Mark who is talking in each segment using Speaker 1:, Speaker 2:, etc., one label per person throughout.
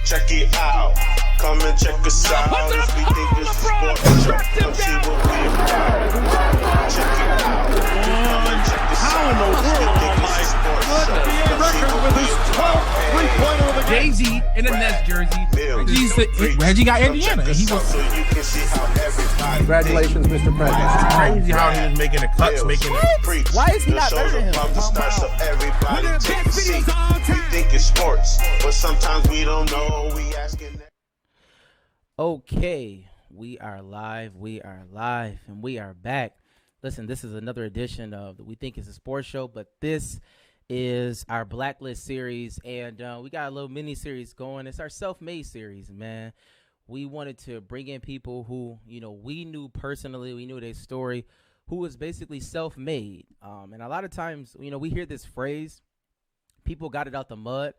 Speaker 1: Check it out. Come and check us out. If we think this is sports show, come see what we about. Check it out. Come and check us out. If we think this is sports show, come see what we about.
Speaker 2: Three-pointer of the game.
Speaker 3: Jay-Z in a Nets jersey. Reggie got Indiana. He was
Speaker 1: so you can see how everybody.
Speaker 4: Congratulations, Mr. President.
Speaker 3: It's crazy how he was making the cuts, making it.
Speaker 2: Why is he not better than him?
Speaker 1: So everybody take a seat. We think it's sports, but sometimes we don't know. We asking.
Speaker 2: Okay, we are live, and we are back. Listen, this is another edition of We Think It's a Sports Show, but this is our Blacklist series, and we got a little mini-series going. It's our self-made series, man. We wanted to bring in people who, we knew personally, we knew their story, who was basically self-made. And a lot of times, we hear this phrase, people got it out the mud,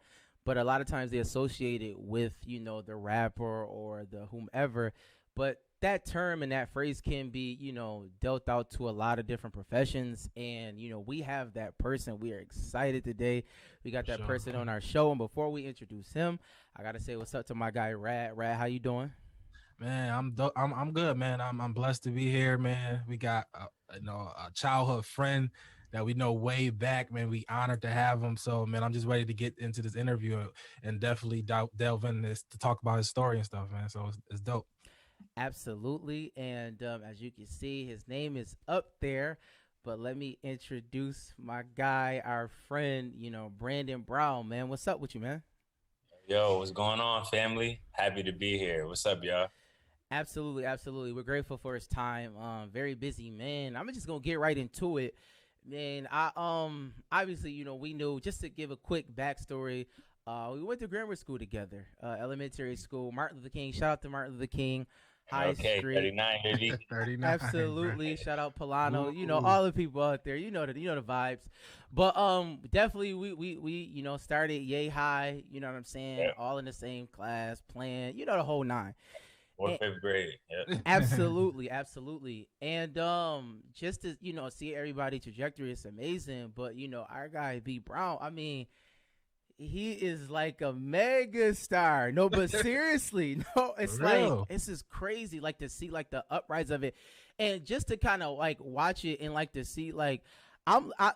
Speaker 2: but a lot of times they associate it with, the rapper or the whomever. But that term and that phrase can be, dealt out to a lot of different professions. And, we have that person. We are excited today. We got that person on our show. And before we introduce him, I got to say what's up to my guy, Rad. Rad, how you doing?
Speaker 3: Man, I'm good, man. I'm blessed to be here, man. We got a childhood friend that we know way back, man. We honored to have him. So, man, I'm just ready to get into this interview and definitely delve into this to talk about his story and stuff, man. So it's dope.
Speaker 2: Absolutely. And as you can see, his name is up there. But let me introduce my guy, our friend, Brandon Brown, man. What's up with you, man?
Speaker 5: Yo, what's going on, family? Happy to be here. What's up, y'all?
Speaker 2: Absolutely. We're grateful for his time. Very busy, man. I'm just going to get right into it. Man, I obviously, we knew, just to give a quick backstory, we went to grammar school together, elementary school, Martin Luther King. Shout out to Martin Luther King High Street.
Speaker 5: 39.
Speaker 3: 39.
Speaker 2: Absolutely. Shout out Polano, all the people out there, the vibes. But definitely we started yay high, you know what I'm saying?
Speaker 5: Yeah.
Speaker 2: All in the same class, playing, the whole nine.
Speaker 5: Or fifth grade. Yep.
Speaker 2: Absolutely. And just to, see everybody's trajectory, it's amazing. But, our guy B Brown, I mean, he is like a mega star. No, but seriously, it's like, this is crazy, like to see like the uprise of it. And just to kind of like watch it and like to see like,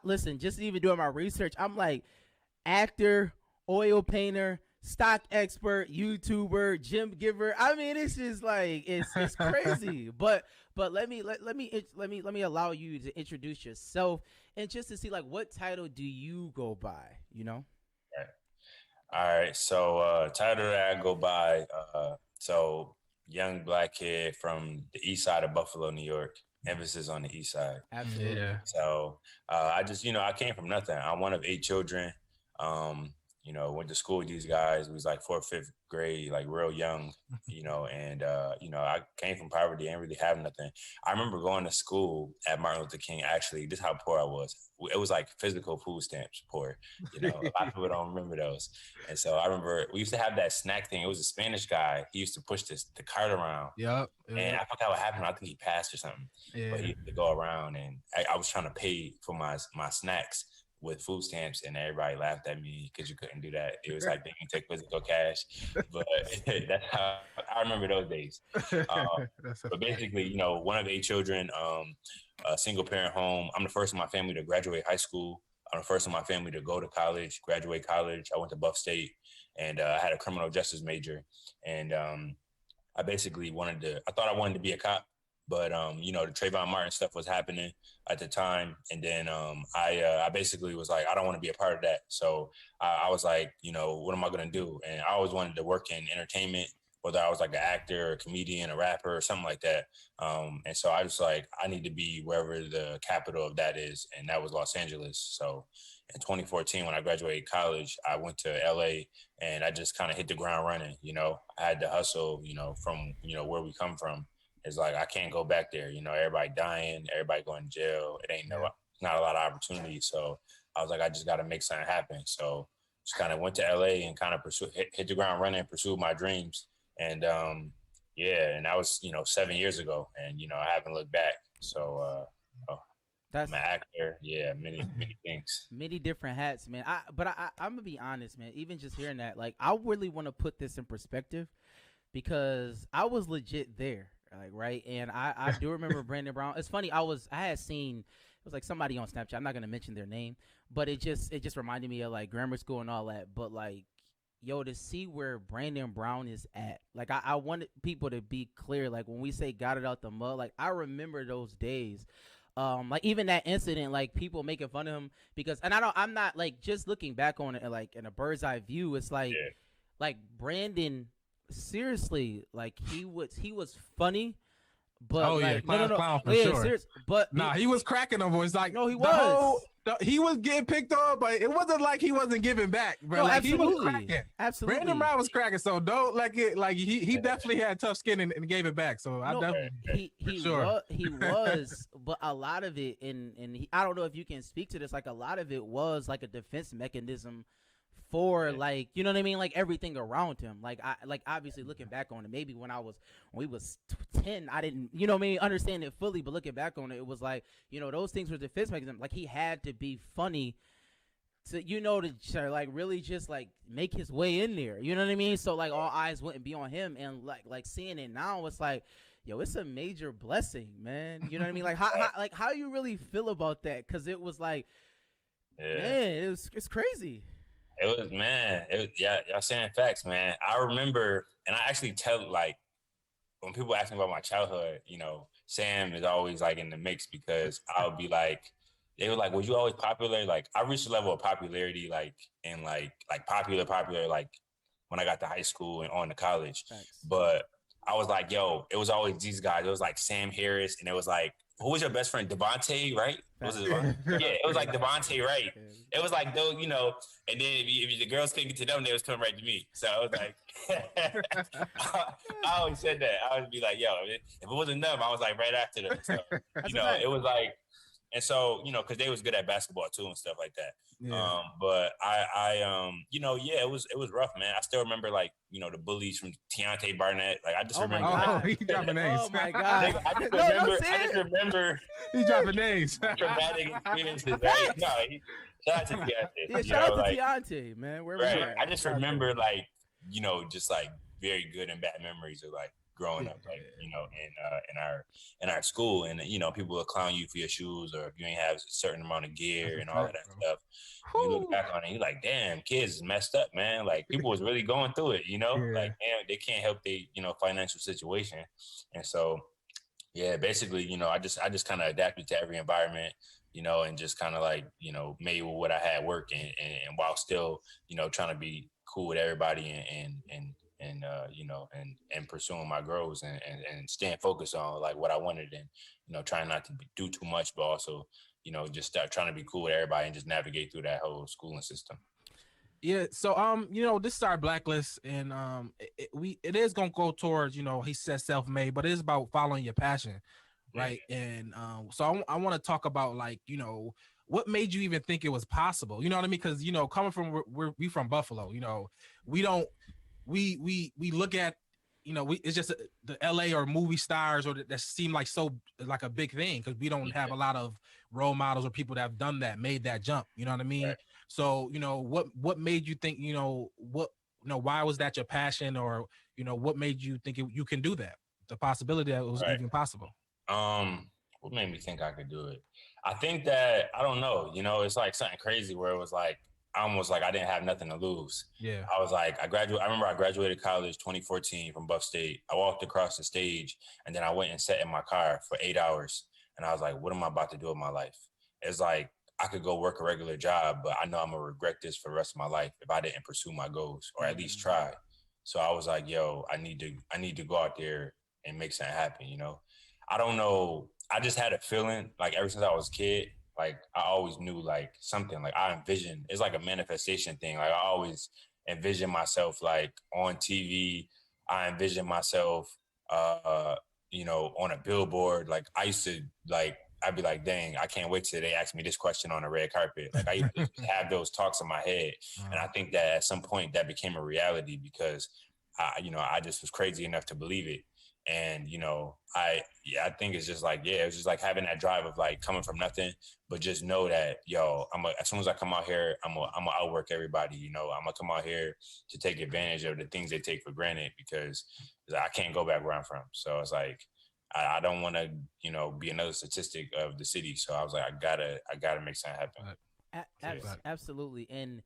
Speaker 2: listen, just even doing my research, I'm like actor, oil painter, stock expert, YouTuber, gym giver. I mean, it's just like it's crazy. But let me allow you to introduce yourself and just to see like what title do you go by,
Speaker 5: All right. So title that I go by, so young black kid from the east side of Buffalo, New York. Emphasis on the east side.
Speaker 2: Absolutely.
Speaker 3: Yeah.
Speaker 5: So I just, I came from nothing. I'm one of 8 children. Went to school with these guys. It was like 4th, 5th grade, like real young, and I came from poverty, didn't really have nothing. I remember going to school at Martin Luther King. Actually, this is how poor I was. It was like physical food stamps poor, a lot of people don't remember those. And so I remember we used to have that snack thing. It was a Spanish guy. He used to push the cart around.
Speaker 3: Yep.
Speaker 5: And I forgot what happened. I think he passed or something.
Speaker 3: Yeah.
Speaker 5: But he used to go around, and I was trying to pay for my snacks with food stamps, and everybody laughed at me because you couldn't do that. It was like they can take physical cash, but that's how I remember those days. But basically, one of 8 children, a single parent home. I'm the first in my family to graduate high school. I'm the first in my family to go to college, graduate college. I went to Buff State, and I had a criminal justice major. And I basically I thought I wanted to be a cop. But, the Trayvon Martin stuff was happening at the time. And then I basically was like, I don't want to be a part of that. So I was like, what am I going to do? And I always wanted to work in entertainment, whether I was like an actor, a comedian, a rapper, or something like that. And so I was like, I need to be wherever the capital of that is. And that was Los Angeles. So in 2014, when I graduated college, I went to LA, and I just kind of hit the ground running. I had to hustle, from, where we come from. It's like, I can't go back there. Everybody dying, everybody going to jail. It ain't not a lot of opportunities. So I was like, I just got to make something happen. So just kind of went to LA and kind of hit the ground running, pursued my dreams. And and that was, 7 years ago. And, I haven't looked back. So,
Speaker 2: That's
Speaker 5: I'm an actor. Yeah, many things.
Speaker 2: many different hats, man. I'm gonna be honest, man. Even just hearing that, like, I really want to put this in perspective because I was legit there, like, right. And I do remember Brandon Brown. It's funny. I had seen it was like somebody on Snapchat. I'm not gonna mention their name, but it just reminded me of like grammar school and all that. But like, yo, to see where Brandon Brown is at, like, I wanted people to be clear. Like when we say got it out the mud, like I remember those days. Like even that incident, like people making fun of him because, and I'm not like just looking back on it like in a bird's eye view. It's like Brandon, seriously, like he was funny, but
Speaker 3: Oh yeah,
Speaker 2: like
Speaker 3: clown for
Speaker 2: yeah,
Speaker 3: sure.
Speaker 2: serious, but
Speaker 3: Nah, he was cracking them boys. Like
Speaker 2: No, he was.
Speaker 3: He was getting picked on, but it wasn't like he wasn't giving back, bro.
Speaker 2: No,
Speaker 3: like he was
Speaker 2: absolutely.
Speaker 3: cracking.
Speaker 2: Absolutely.
Speaker 3: Brandon Brown was cracking, so don't like it. Like he definitely had tough skin and gave it back. So I
Speaker 2: No,
Speaker 3: definitely
Speaker 2: he was, but a lot of it, and I don't know if you can speak to this. Like a lot of it was like a defense mechanism for like, you know what I mean, like everything around him. Like obviously looking back on it, maybe when we was 10, I didn't, you know what I mean, understand it fully. But looking back on it, it was like, you know, those things were defense mechanism. Like he had to be funny to, you know, to like really just like make his way in there. You know what I mean? So like all eyes wouldn't be on him, and like seeing it now, it's like, yo, it's a major blessing, man. You know what I mean? Like how you really feel about that? Because it was like, man, it's crazy.
Speaker 5: It was, man. Yeah, y'all saying facts, man. I remember, and I actually tell, like, when people ask me about my childhood, you know, Sam is always like in the mix because I would be like, they were like, "Was you always popular?" Like, I reached a level of popularity, like in like popular, like when I got to high school and on to college.
Speaker 2: Thanks.
Speaker 5: But I was like, yo, it was always these guys. It was like Sam Harris, and it was like, who was your best friend? Devontae, right? Was it Devontae? Yeah, it was like Devontae, right? It was like those, you know, and then if the girls couldn't get to them, they was coming right to me. So I was like, I always said that. I would be like, yo, if it wasn't them, I was like right after them. So, you know, it was like, and so, you know, because they was good at basketball too and stuff like that.
Speaker 3: Yeah.
Speaker 5: But I you know, yeah, it was rough, man. I still remember, like, you know, the bullies from Deontay Barnett. Like, I just remember.
Speaker 3: Oh, he dropping names.
Speaker 2: Oh my god!
Speaker 5: I just remember.
Speaker 3: He dropping names.
Speaker 5: Traumatic experiences. Right? No, shout out to Deontay.
Speaker 2: Yeah, shout out to Deontay, man. Where
Speaker 5: right?
Speaker 2: we at?
Speaker 5: I just remember, like, you know, just like very good and bad memories of like growing up, like, you know, in our school, and you know, people will clown you for your shoes or if you ain't have a certain amount of gear and all of that stuff. You look back on it, you're like, damn, kids is messed up, man. Like, people was really going through it, you know. Like, damn, they can't help their, you know, financial situation, and so, yeah, basically, you know, I just kind of adapted to every environment, you know, and just kind of like, you know, made with what I had working, and while still, you know, trying to be cool with everybody and you know, and pursuing my goals and staying focused on like what I wanted, and, you know, trying not to do too much, but also, you know, just start trying to be cool with everybody and just navigate through that whole schooling system.
Speaker 3: Yeah, so you know, this is our blacklist, and it is gonna go towards, you know, he said self-made, but it is about following your passion, right? Yeah. And so I want to talk about, like, you know, what made you even think it was possible? You know what I mean? Because, you know, coming from we from Buffalo, you know, we look at, you know, it's just the LA or movie stars or that seem like so like a big thing because we don't have a lot of role models or people that have done that, made that jump. You know what I mean? Right. So, you know, what made you think, you know, why was that your passion, or, you know, what made you think you can do that? The possibility that it was even possible.
Speaker 5: What made me think I could do it? I think that, I don't know, you know, it's like something crazy where it was like, almost like I didn't have nothing to lose. Yeah. I was like, I remember I graduated college 2014 from Buff State. I walked across the stage and then I went and sat in my car for 8 hours. And I was like, what am I about to do with my life? It's like, I could go work a regular job, but I know I'm gonna regret this for the rest of my life if I didn't pursue my goals or at least try. So I was like, yo, I need to go out there and make something happen, you know? I don't know. I just had a feeling, like, ever since I was a kid, like, I always knew, like, something, like, I envisioned, it's like a manifestation thing. Like, I always envision myself, like, on TV. I envision myself, you know, on a billboard. Like, I used to, like, I'd be like, dang, I can't wait till they ask me this question on the red carpet. Like, I used to have those talks in my head. And I think that at some point that became a reality because, you know, I just was crazy enough to believe it. And I think it's just like, it's just like having that drive of like coming from nothing, but just know that as soon as I come out here, I'm gonna outwork everybody. I'm gonna come out here to take advantage of the things they take for granted, because I can't go back where I'm from. So it's like I don't want to be another statistic of the city. So I was like, I gotta make something happen.
Speaker 2: Absolutely. And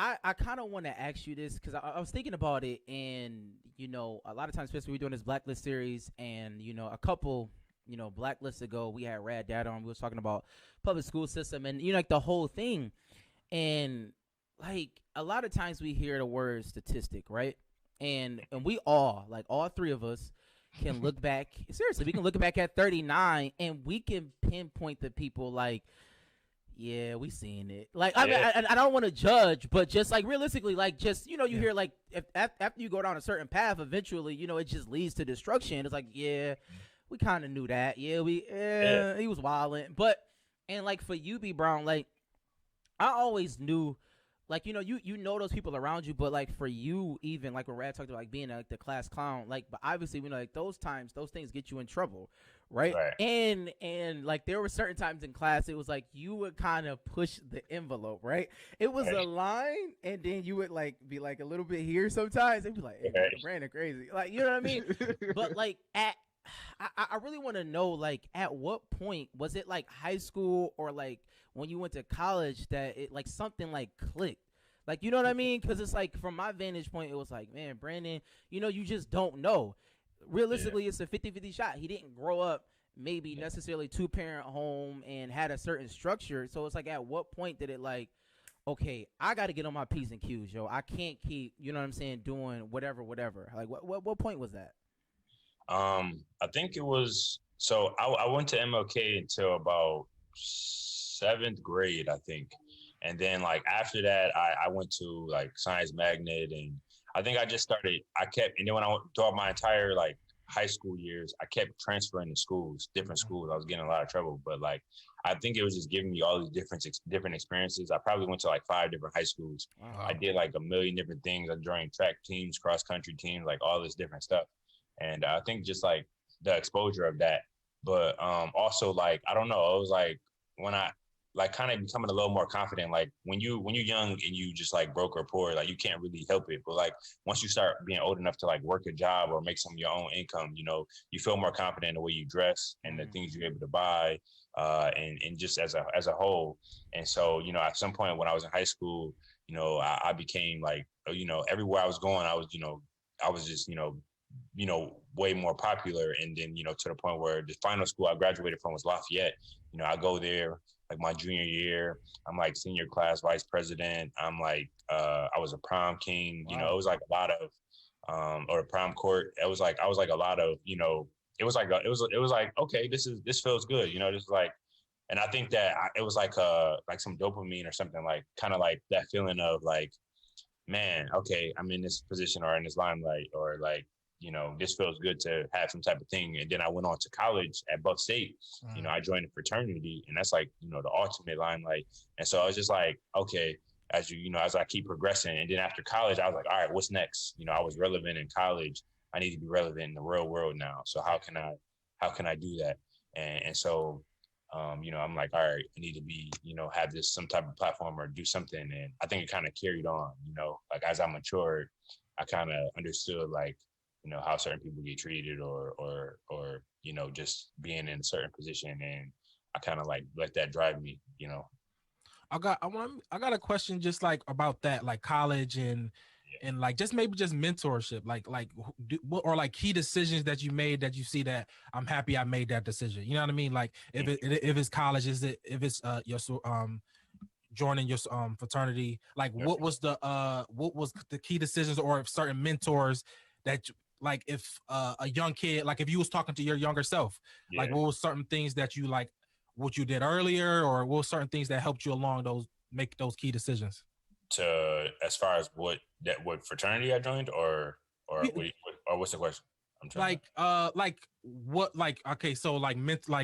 Speaker 2: I kind of want to ask you this because I was thinking about it, and a lot of times, especially we're doing this Blacklist series, and a couple Blacklists ago, we had Rad Dad on. We was talking about public school system, and like the whole thing, and like a lot of times we hear the word statistic, right? And we all, like all three of us, can look back. Seriously, we can look back at 39, and we can pinpoint the people like. Yeah, we seen it. Like, I mean, I don't want to judge, but just like realistically, like just you hear like if after you go down a certain path, eventually, it just leads to destruction. It's like, yeah, we kind of knew that. Yeah, he was wilding, but and like for you, B Brown, like I always knew. Like you know those people around you, but like for you, even like when Rad talked about like being like the class clown, like but obviously we know like those things get you in trouble, right? And like there were certain times in class it was like you would kind of push the envelope, right? It was a line, and then you would like be like a little bit here sometimes, and be like, hey, Brandon crazy, like you know what I mean? But like I really want to know like at what point was it like high school or like when you went to college that it like something like clicked, like you know what I mean? Because it's like from my vantage point it was like, man, Brandon, you just don't know. Realistically, it's a 50-50 shot. He didn't grow up maybe necessarily two-parent home and had a certain structure, so it's like at what point did it like, okay, I got to get on my P's and Q's, yo, I can't keep what I'm saying, doing whatever like what point was that?
Speaker 5: I think it was, so I went to MLK until about 7th grade, I think. And then like after that, I went to like Science Magnet, and I think and then when I went throughout my entire like high school years, I kept transferring to schools, different schools. I was getting in a lot of trouble, but like, I think it was just giving me all these different experiences. I probably went to like 5 different high schools. Wow. I did like a million different things. I joined track teams, cross country teams, like all this different stuff. And I think just like the exposure of that, but also like, I don't know, it was like when I like kind of becoming a little more confident, like when you're young and you just like broke or poor, like you can't really help it. But like once you start being old enough to like work a job or make some of your own income, you feel more confident in the way you dress and the things you're able to buy, and just as a whole. And so, at some point when I was in high school, I became like, everywhere I was going, I was just, way more popular. And then, to the point where the final school I graduated from was Lafayette. I go there like my junior year. I'm like senior class vice president. I'm like, I was a prom king. Wow. It was like a lot of, or a prom court. I was like a lot of, it was like, okay, this feels good. This is like, and I think that it was like some dopamine or something, like kind of like that feeling of like, man, okay, I'm in this position or in this limelight, or like, this feels good to have some type of thing. And then I went on to college at Buck State. I joined a fraternity, and that's like, the ultimate limelight. And so I was just like, okay, as as I keep progressing. And then after college, I was like, all right, what's next? I was relevant in college. I need to be relevant in the real world now. So how can I do that? And so, I'm like, all right, I need to be, have this some type of platform or do something. And I think it kind of carried on, like as I matured, I kind of understood like, how certain people get treated or just being in a certain position. And I kind of like let that drive me,
Speaker 3: I got a question just like about that, like college and like just maybe just mentorship, or like key decisions that you made that you see that I'm happy I made that decision. You know what I mean? Like if it's college, if it's your joining your fraternity, like what was the key decisions or certain mentors that like if a young kid, like if you was talking to your younger self, like what was certain things that you like what you did earlier, or what were certain things that helped you along make those key decisions?
Speaker 5: To as far as what fraternity I joined, or what's the question? I'm trying
Speaker 3: okay, so like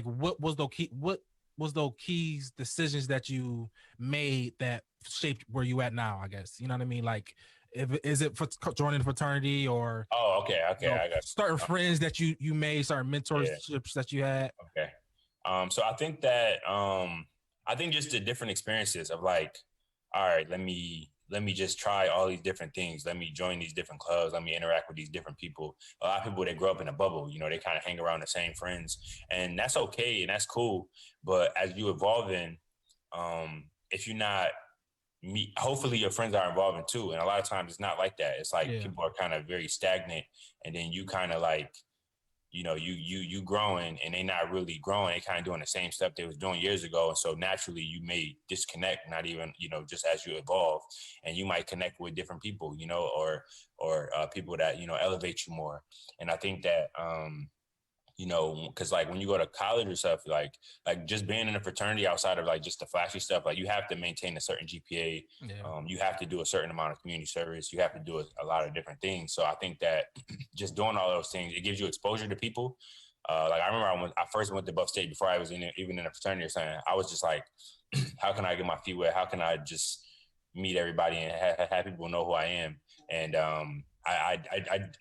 Speaker 3: what was those keys decisions that you made that shaped where you at now, I guess, you know what I mean? Like if is it for joining the fraternity or
Speaker 5: Oh, okay,
Speaker 3: you know,
Speaker 5: I got
Speaker 3: certain
Speaker 5: you.
Speaker 3: friends that you made, certain
Speaker 5: Yeah.
Speaker 3: mentorships that you had?
Speaker 5: Okay. So I think that I think just the different experiences of like, all right, let me just try all these different things. Let me join these different clubs. Let me interact with these different people. A lot of people that grow up in a bubble, you know, they kind of hang around the same friends, and that's okay and that's cool. But as you evolve in, if you're not me, hopefully your friends are involving too. And a lot of times it's not like that. It's like
Speaker 3: Yeah.
Speaker 5: people are kind of very stagnant, and then you kind of like you growing and they not really growing. They kind of doing the same stuff they was doing years ago. And so naturally you may disconnect, not even, just as you evolve, and you might connect with different people, or people that, elevate you more. And I think that, because like when you go to college or stuff, like just being in a fraternity outside of like just the flashy stuff, like you have to maintain a certain GPA.
Speaker 3: Yeah.
Speaker 5: You have to do a certain amount of community service. You have to do a lot of different things. So I think that just doing all those things, it gives you exposure to people. Like I remember when I first went to Buff State, before I was even in a fraternity or something, I was just like, how can I get my feet wet? How can I just meet everybody and have people know who I am? And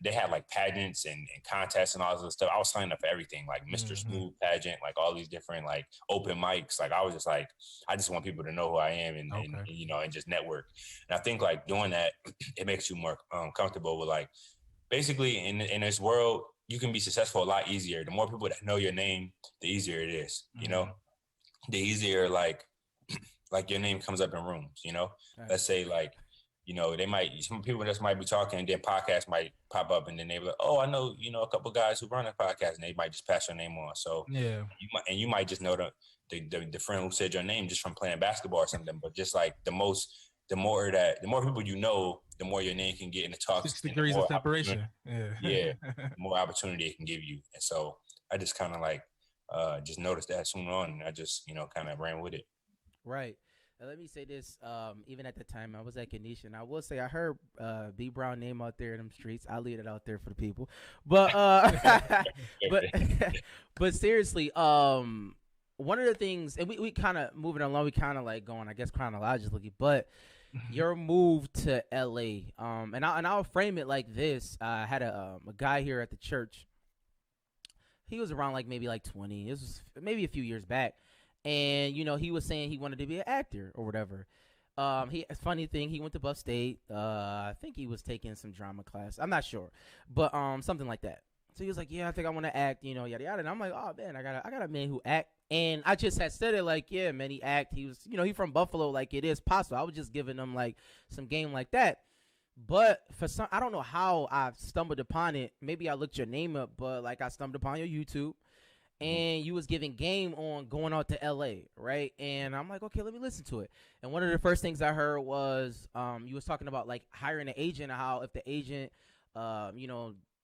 Speaker 5: they had like pageants and contests and all this stuff. I was signing up for everything, like Mr. Smooth pageant, like all these different like open mics. Like I was just like, I just want people to know who I am and and just network. And I think like doing that, it makes you more comfortable with like basically in this world, you can be successful a lot easier. The more people that know your name, the easier it is. The easier like your name comes up in rooms.
Speaker 2: Right.
Speaker 5: Let's say like, some people just might be talking and then podcasts might pop up and then they be like, oh, I know, a couple guys who run a podcast, and they might just pass your name on. So
Speaker 3: Yeah.
Speaker 5: you might just know the friend who said your name just from playing basketball or something. But just like the more people the more your name can get in the talks.
Speaker 3: 6 degrees of separation.
Speaker 5: Yeah. The more opportunity it can give you. And so I just kind of like just noticed that soon on, and I just, kind of ran with it.
Speaker 2: Right. Let me say this. Even at the time I was at Kenesha, and I will say I heard B Brown name out there in them streets. I'll leave it out there for the people. But but but seriously, one of the things, and we kind of moving along, we kind of like going, I guess, chronologically, but your move to LA, and I'll frame it like this. I had a guy here at the church. He was around like maybe like 20. This was maybe a few years back. And, he was saying he wanted to be an actor or whatever. Funny thing, he went to Buff State. I think he was taking some drama class. I'm not sure. But something like that. So he was like, yeah, I think I want to act, yada, yada. And I'm like, oh, man, I got a man who act. And I just had said it like, yeah, man, he act. He was, he from Buffalo, like it is possible. I was just giving him like some game like that. But I don't know how I stumbled upon it. Maybe I looked your name up, but like I stumbled upon your YouTube. And you was giving game on going out to LA, right? And I'm like, okay, let me listen to it. And one of the first things I heard was you was talking about like hiring an agent, and how if the agent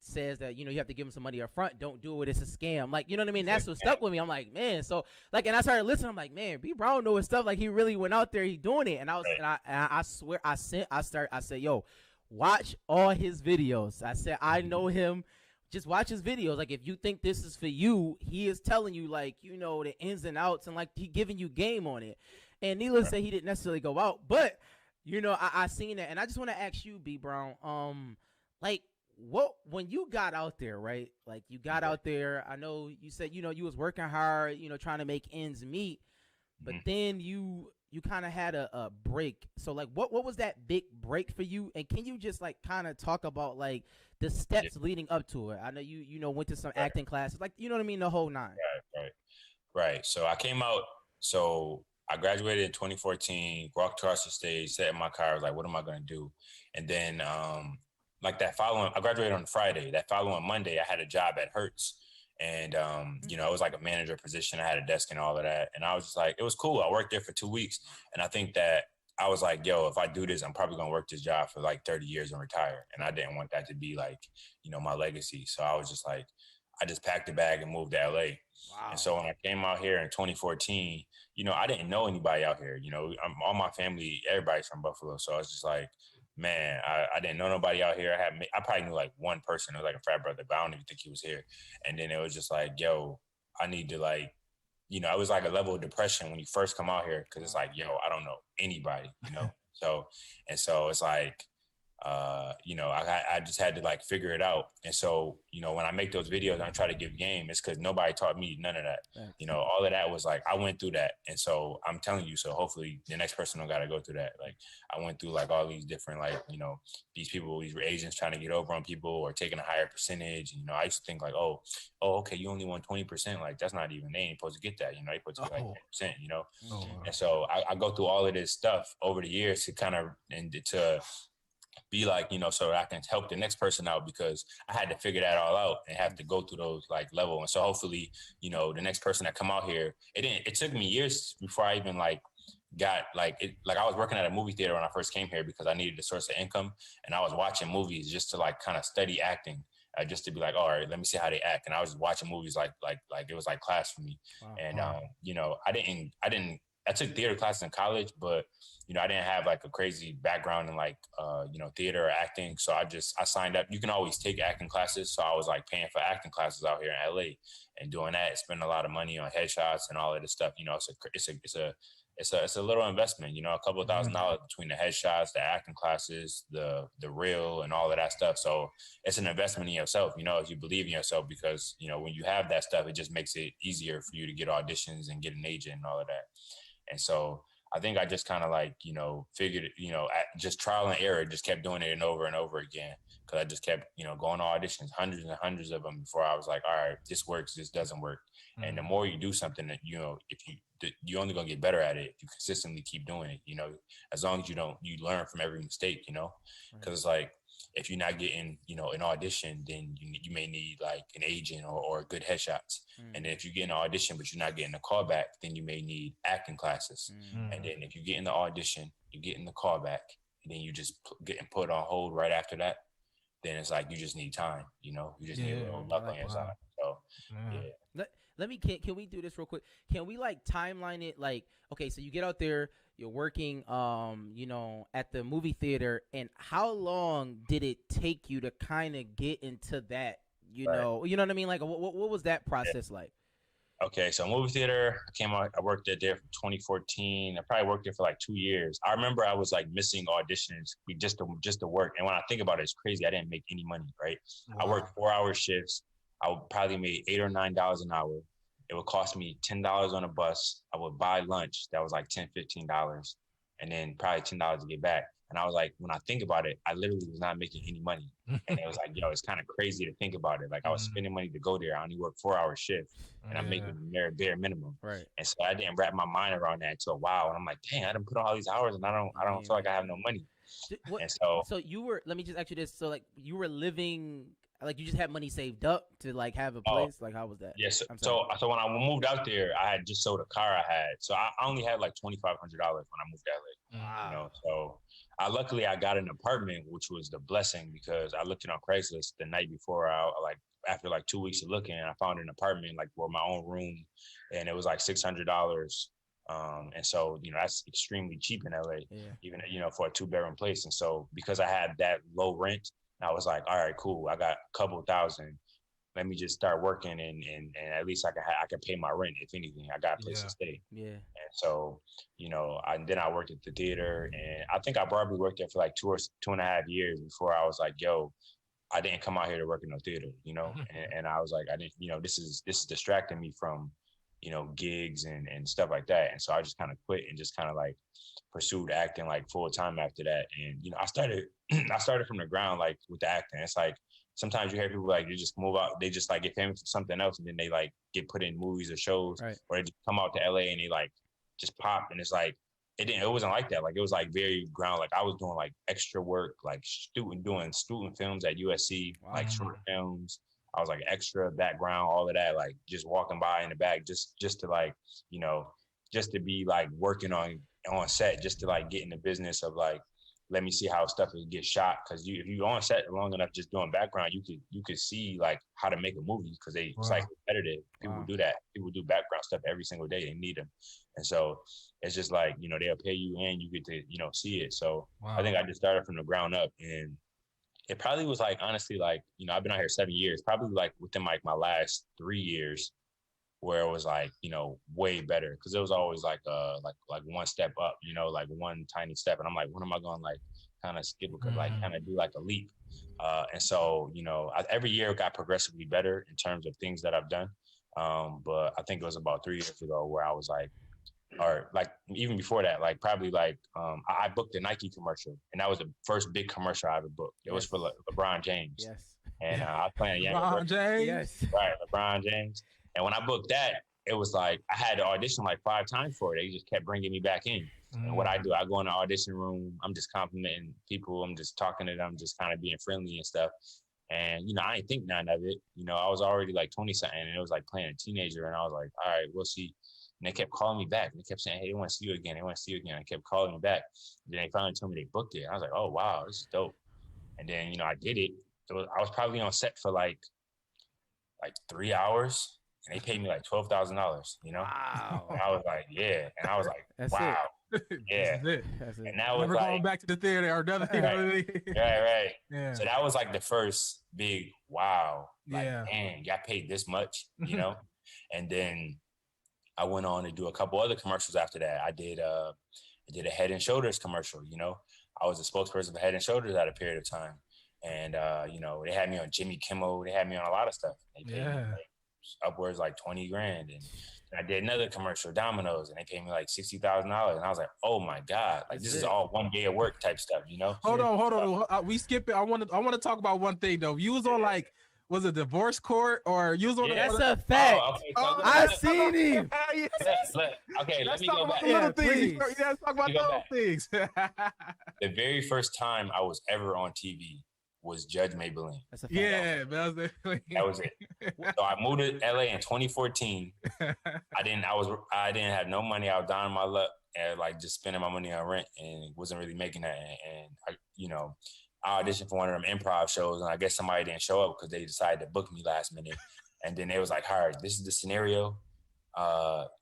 Speaker 2: says that you have to give him some money up front, don't do it, it's a scam. Like, you know what I mean? That's what stuck with me. I'm like, man, so like, and I started listening. I'm like, man, B Brown knows stuff. Like he really went out there, he doing it. And I was and I swear I said, yo, watch all his videos. I said, I know him. Just watch his videos. Like, if you think this is for you, he is telling you, like, the ins and outs, and, like, he giving you game on it. And needless to say, he didn't necessarily go out. But, I seen that. And I just want to ask you, B. Brown, like, when you got out there, right? Like, you got out there. I know you said, you was working hard, trying to make ends meet. But then you kind of had a break. So, like, what was that big break for you? And can you just, like, kind of talk about, like, the steps leading up to it? I know you went to some acting classes, like, you know what I mean, the whole nine.
Speaker 5: Right. So I came out. So I graduated in 2014. Walked across the stage, sat in my car. I was like, what am I gonna do? And then like I graduated on Friday. That following Monday, I had a job at Hertz. And, it was like a manager position. I had a desk and all of that. And I was just like, it was cool. I worked there for 2 weeks. And I think that I was like, yo, if I do this, I'm probably going to work this job for like 30 years and retire. And I didn't want that to be like, my legacy. So I was just like, I just packed a bag and moved to LA. Wow. And so when I came out here in 2014, I didn't know anybody out here. All my family, everybody's from Buffalo. So I was just like, man, I didn't know nobody out here. I probably knew like one person. It was like a frat brother, but I don't even think he was here. And then it was just like, yo, I need to like, it was like a level of depression when you first come out here, because it's like, yo, I don't know anybody, So it's like, I just had to like figure it out. And so, when I make those videos and I try to give game, it's because nobody taught me none of that. All of that was like, I went through that. And so I'm telling you, so hopefully the next person don't got to go through that. Like I went through like all these different, like, these people, these agents trying to get over on people or taking a higher percentage. I used to think like, oh, okay, you only won 20%. Like that's not even, they ain't supposed to get that. They supposed to get like 10%, And so I go through all of this stuff over the years to kind of, and to be like, so that I can help the next person out, because I had to figure that all out and have to go through those like level. And so hopefully, the next person that come out here, it took me years before I even like got like it. Like I was working at a movie theater when I first came here because I needed a source of income, and I was watching movies just to like kind of study acting. Just to be like, all right, let me see how they act. And I was watching movies like it was like class for me. Wow. And I took theater classes in college, but I didn't have like a crazy background in like theater or acting. So I signed up. You can always take acting classes. So I was like paying for acting classes out here in LA and doing that, spending a lot of money on headshots and all of this stuff. It's a little investment, a couple of $1,000 between the headshots, the acting classes, the reel, and all of that stuff. So it's an investment in yourself, if you believe in yourself, because, when you have that stuff, it just makes it easier for you to get auditions and get an agent and all of that. And so I think I just kind of like, figured, just trial and error, just kept doing it and over again. Cause I just kept, going to auditions, hundreds and hundreds of them before I was like, all right, this works, this doesn't work. Mm-hmm. And the more you do something that, if you're only going to get better at it if you consistently keep doing it, as long as you learn from every mistake, cause it's like, if you're not getting, an audition, then you may need like an agent or good headshots. And then if you get an audition, but you're not getting a callback, then you may need acting classes. And then if you get in the audition, you get in the callback, and then you just getting put on hold right after that, then it's like, you just need time, you just need a little luck on your side. So, yeah.
Speaker 2: Let me, can we do this real quick? Can we like timeline it? Like, okay, so you get out there, you're working, at the movie theater, and how long did it take you to kind of get into that, you know what I mean? Like, what was that process like?
Speaker 5: Okay, so movie theater, I worked there from 2014. I probably worked there for like 2 years. I remember I was like missing auditions just to work. And when I think about it, it's crazy. I didn't make any money, right? Wow. I worked 4-hour shifts. I would probably make $8 or $9 an hour. It would cost me $10 on a bus. I would buy lunch. That was like $10, $15, and then probably $10 to get back. And I was like, when I think about it, I literally was not making any money. And it was like, it's kind of crazy to think about it. Like I was spending money to go there. I only work 4-hour shift, and I'm making bare minimum.
Speaker 2: Right.
Speaker 5: And so I didn't wrap my mind around that until a while. And I'm like, dang, I didn't put all these hours, and I don't feel like I have no money.
Speaker 2: And
Speaker 5: so
Speaker 2: you were, let me just ask you this. So like you were living, like you just had money saved up to like have a place? Like how was that?
Speaker 5: Yes. So when I moved out there, I had just sold a car I had. So I only had like $2,500 when I moved to LA.
Speaker 2: Wow.
Speaker 5: So luckily I got an apartment, which was the blessing, because I looked it on Craigslist the night before. After like 2 weeks of looking, I found an apartment like for my own room, and it was like $600. And so, that's extremely cheap in LA, even, for a 2-bedroom place. And so because I had that low rent, I was like, all right, cool. I got a couple thousand. Let me just start working, and at least I can pay my rent. If anything, I got a place to stay.
Speaker 2: Yeah.
Speaker 5: And so, then I worked at the theater, and I think I probably worked there for like 2.5 years before I was like, yo, I didn't come out here to work in no theater, and I was like, I didn't, this is distracting me from, gigs and stuff like that. And so I just kind of quit and just kind of like pursued acting like full time after that. And, I started from the ground, like with the acting. It's like, sometimes you hear people like, they just move out, they just like get famous for something else, and then they like get put in movies or shows, or they just come out to LA and they like just pop. And it's like, it wasn't like that. Like it was like very ground. Like I was doing like extra work, like doing student films at USC, like short films. I was like extra background, all of that, like just walking by in the back, just to like, just to be like working on set, just to like get in the business of like, let me see how stuff will get shot. Cause if you're on set long enough, just doing background, you could see like how to make a movie, because it's like competitive. People do that. People do background stuff every single day. They need them. And so it's just like, they'll pay you and you get to, see it. So I think I just started from the ground up, and it probably was like, honestly, like, I've been out here 7 years, probably like within like my last 3 years, where it was like, way better. Cause it was always like one step up, like one tiny step. And I'm like, when am I going to like kind of skip, like kind of do like a leap. And so, you know, every year got progressively better in terms of things that I've done. But I think it was about 3 years ago where I was like, or like even before that, like probably like I booked a Nike commercial, and that was the first big commercial I ever booked. It was for LeBron James.
Speaker 2: Yes.
Speaker 5: And I was playing
Speaker 3: LeBron James.
Speaker 2: Yes.
Speaker 5: Right, LeBron James. And when I booked that, it was like I had to audition like 5 times for it. They just kept bringing me back in. And what I do, I go in the audition room. I'm just complimenting people. I'm just talking to them, just kind of being friendly and stuff. And, you know, I didn't think none of it. You know, I was already like 20 something, and it was like playing a teenager. And I was like, all right, we'll see. And they kept calling me back. And they kept saying, hey, they want to see you again. They want to see you again. I kept calling me back. And then they finally told me they booked it. I was like, oh, wow, this is dope. And then, you know, I did it. I was probably on set for like 3 hours, and they paid me like $12,000, you know?
Speaker 2: Wow.
Speaker 5: And I was like, yeah. And I was like,
Speaker 2: That's
Speaker 5: wow. Yeah.
Speaker 3: That's it.
Speaker 5: And that was
Speaker 3: Never
Speaker 5: like,
Speaker 3: going back to the theater or another thing.
Speaker 5: right.
Speaker 3: Yeah.
Speaker 5: So that was like the first big wow. Like,
Speaker 3: Yeah.
Speaker 5: dang, got paid this much, you know? And then I went on to do a couple other commercials after that. I did a Head and Shoulders commercial, you know? I was a spokesperson for Head and Shoulders at a period of time. And, you know, they had me on Jimmy Kimmel. They had me on a lot of stuff. They paid me like upwards like 20 grand. And I did another commercial, Domino's, and they paid me like $60,000. And I was like, oh my God, like this is all one day of work type stuff, you know?
Speaker 3: Hold on. We skip it. I want to talk about one thing though. You was on like, was it divorce court or you was on?
Speaker 2: That's a fact. I seen him.
Speaker 5: Okay, let me go back.
Speaker 3: Let's talk about those things.
Speaker 5: The very first time I was ever on TV was Judge Maybelline.
Speaker 2: That's a fact.
Speaker 3: Yeah,
Speaker 5: that was it. So I moved to LA in 2014. I didn't have no money. I was down on my luck and like just spending my money on rent and wasn't really making that. And I, you know, I auditioned for one of them improv shows, and I guess somebody didn't show up because they decided to book me last minute. And then they was like, all right, this is the scenario.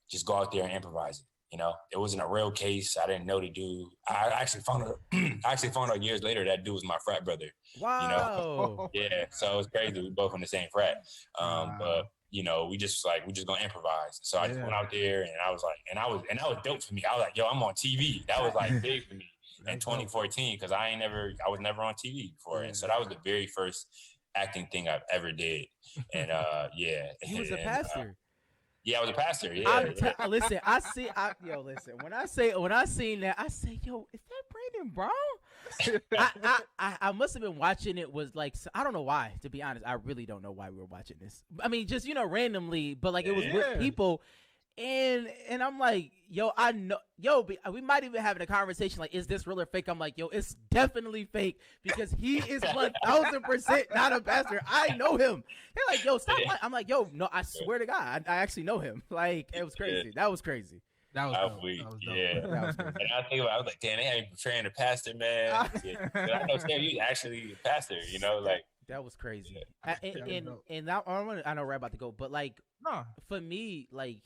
Speaker 5: Just go out there and improvise it. You know, it wasn't a real case. I didn't know the dude. I actually found out years later that dude was my frat brother.
Speaker 2: Wow.
Speaker 5: You know? Yeah. So it was crazy. We both in the same frat. But you know, we just gonna improvise. So I just went out there, and I was like, and that was dope for me. I was like, yo, I'm on TV. That was like big for me in 2014 because I was never on TV before. And so that was the very first acting thing I've ever did. And
Speaker 2: he was a pastor.
Speaker 5: Yeah, I was a pastor. Yeah.
Speaker 2: Listen, listen. When I seen that, I say, yo, is that Brandon Brown? I must have been watching it. Was like, I don't know why. To be honest, I really don't know why we were watching this. I mean, just randomly, but like it was with people, and I'm like, yo, I know, we might even having a conversation like, is this real or fake? I'm like, yo, it's definitely fake because he is 1000% not a pastor. I know him. They're like, yo, stop. I'm like, yo, no, I swear to God, I actually know him. Like, it was crazy. That was crazy.
Speaker 3: That was dope.
Speaker 5: Yeah.
Speaker 2: That was crazy.
Speaker 5: And I was like, damn, they had me portraying a pastor, man. But I know Sam, you actually a pastor, you know, like.
Speaker 2: That was crazy. And now I know we're about to go, but like, for me, like,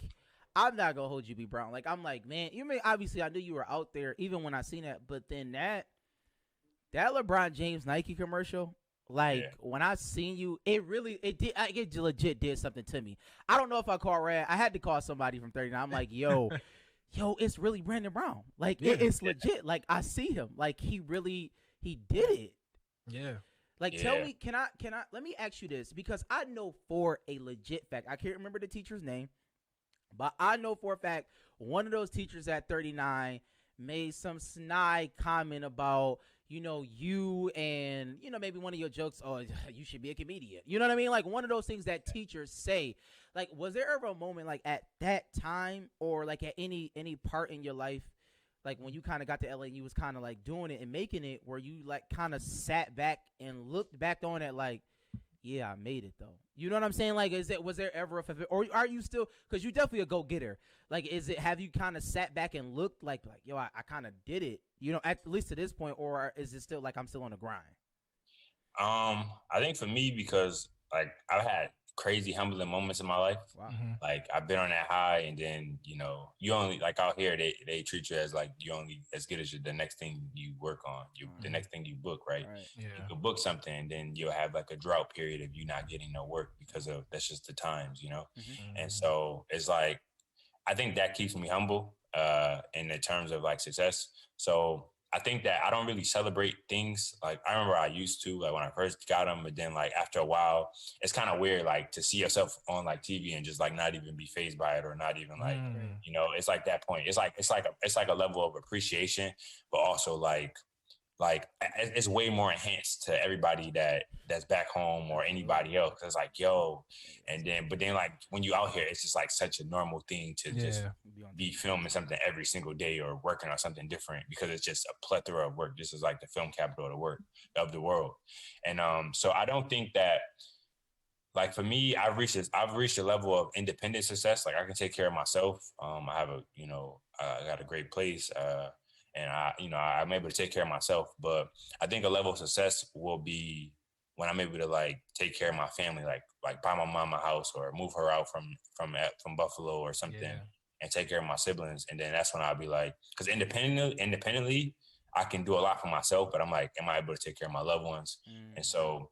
Speaker 2: I'm not gonna hold you, B. Brown. Like, I'm like, man, obviously I knew you were out there even when I seen that, but then that LeBron James Nike commercial, like when I seen you, it legit did something to me. I don't know if I called Rad. I had to call somebody from 39. I'm like, yo, it's really Brandon Brown. Like, it's legit. Like, I see him. Like, he did it.
Speaker 3: Yeah.
Speaker 2: Like, tell me, can I, let me ask you this, because I know for a legit fact, I can't remember the teacher's name, but I know for a fact one of those teachers at 39 made some snide comment about, you and, maybe one of your jokes, oh, you should be a comedian. You know what I mean? Like, one of those things that teachers say. Like, was there ever a moment, like, at that time or, like, at any part in your life, like, when you kind of got to LA and you was kind of, like, doing it and making it, where you, like, kind of sat back and looked back on it like, yeah, I made it though. You know what I'm saying? Like, was there ever a, or are you still, because you definitely a go-getter. Like, have you kind of sat back and looked like yo, I kind of did it, at least to this point, or is it still like I'm still on the grind?
Speaker 5: I think for me, because like I've had crazy humbling moments in my life.
Speaker 2: Wow.
Speaker 5: Like, I've been on that high, and then, you only, like out here, they treat you as like you only as good as the next thing you work on, the next thing you book, right?
Speaker 3: Yeah.
Speaker 5: You could book something, and then you'll have like a drought period of you not getting no work because of that's just the times, And so it's like, I think that keeps me humble in the terms of like success. So I think that I don't really celebrate things. Like I remember I used to, like when I first got them, but then like after a while, it's kind of weird, like to see yourself on like TV and just like not even be fazed by it or not even like, it's like that point. It's like a level of appreciation, but also like it's way more enhanced to everybody that's back home or anybody else. Cause it's like, yo, but then like when you out here, it's just like such a normal thing to just be filming something every single day or working on something different because it's just a plethora of work. This is like the film capital of the world. And so I don't think that, like for me, I've reached a level of independent success. Like I can take care of myself. I have I got a great place. And I'm able to take care of myself. But I think a level of success will be when I'm able to like take care of my family, like buy my mom a house or move her out from Buffalo or something, and take care of my siblings. And then that's when I'll be like, because independently, I can do a lot for myself. But I'm like, am I able to take care of my loved ones? And so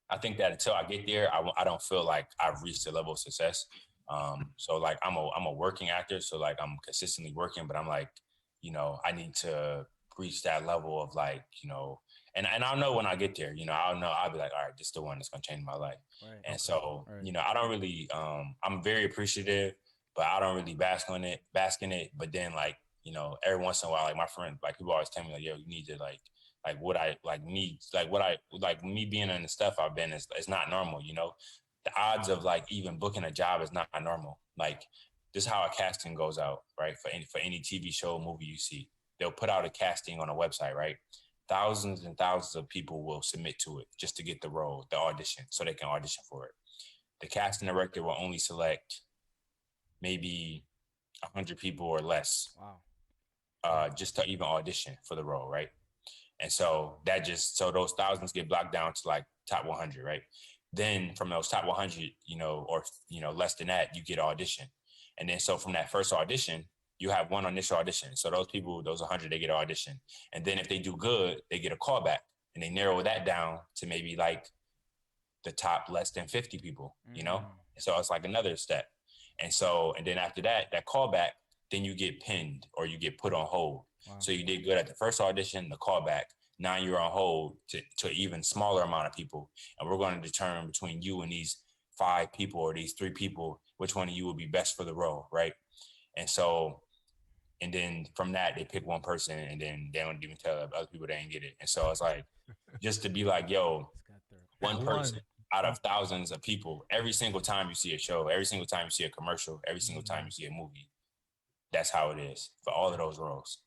Speaker 5: I think that until I get there, I don't feel like I've reached a level of success. So like I'm a working actor, so like I'm consistently working, but I'm like, I need to reach that level of like, and I'll know when I get there, I'll be like, all right, this is the one that's going to change my life. Right. And so, I don't really, I'm very appreciative, but I don't really bask in it. But then like, every once in a while, like my friend, like people always tell me like, yo, you need to like what I like need, like what I, like me being in the stuff I've been is not normal, the odds of like even booking a job is not normal. Like, this is how a casting goes out, right? For any TV show, movie you see, they'll put out a casting on a website, right? Thousands and thousands of people will submit to it just to get the role, the audition, so they can audition for it. The casting director will only select maybe 100 people or less, just to even audition for the role, right? And so so those thousands get blocked down to like top 100, right? Then from those top 100, or less than that, you get audition. And then so from that first audition, you have one initial audition. So those people, those 100, they get an audition. And then if they do good, they get a callback. And they narrow that down to maybe like the top less than 50 people, And so it's like another step. And then after that callback, then you get pinned or you get put on hold. Wow. So you did good at the first audition, the callback. Now you're on hold to an even smaller amount of people. And we're going to determine between you and these 5 people or these 3 people, which one of you will be best for the role, right? And so, and then from that, they pick one person and then they don't even tell other people they ain't get it. And so it's like, just to be like, yo, one person out of thousands of people, every single time you see a show, every single time you see a commercial, every single time you see a movie, that's how it is for all of those roles.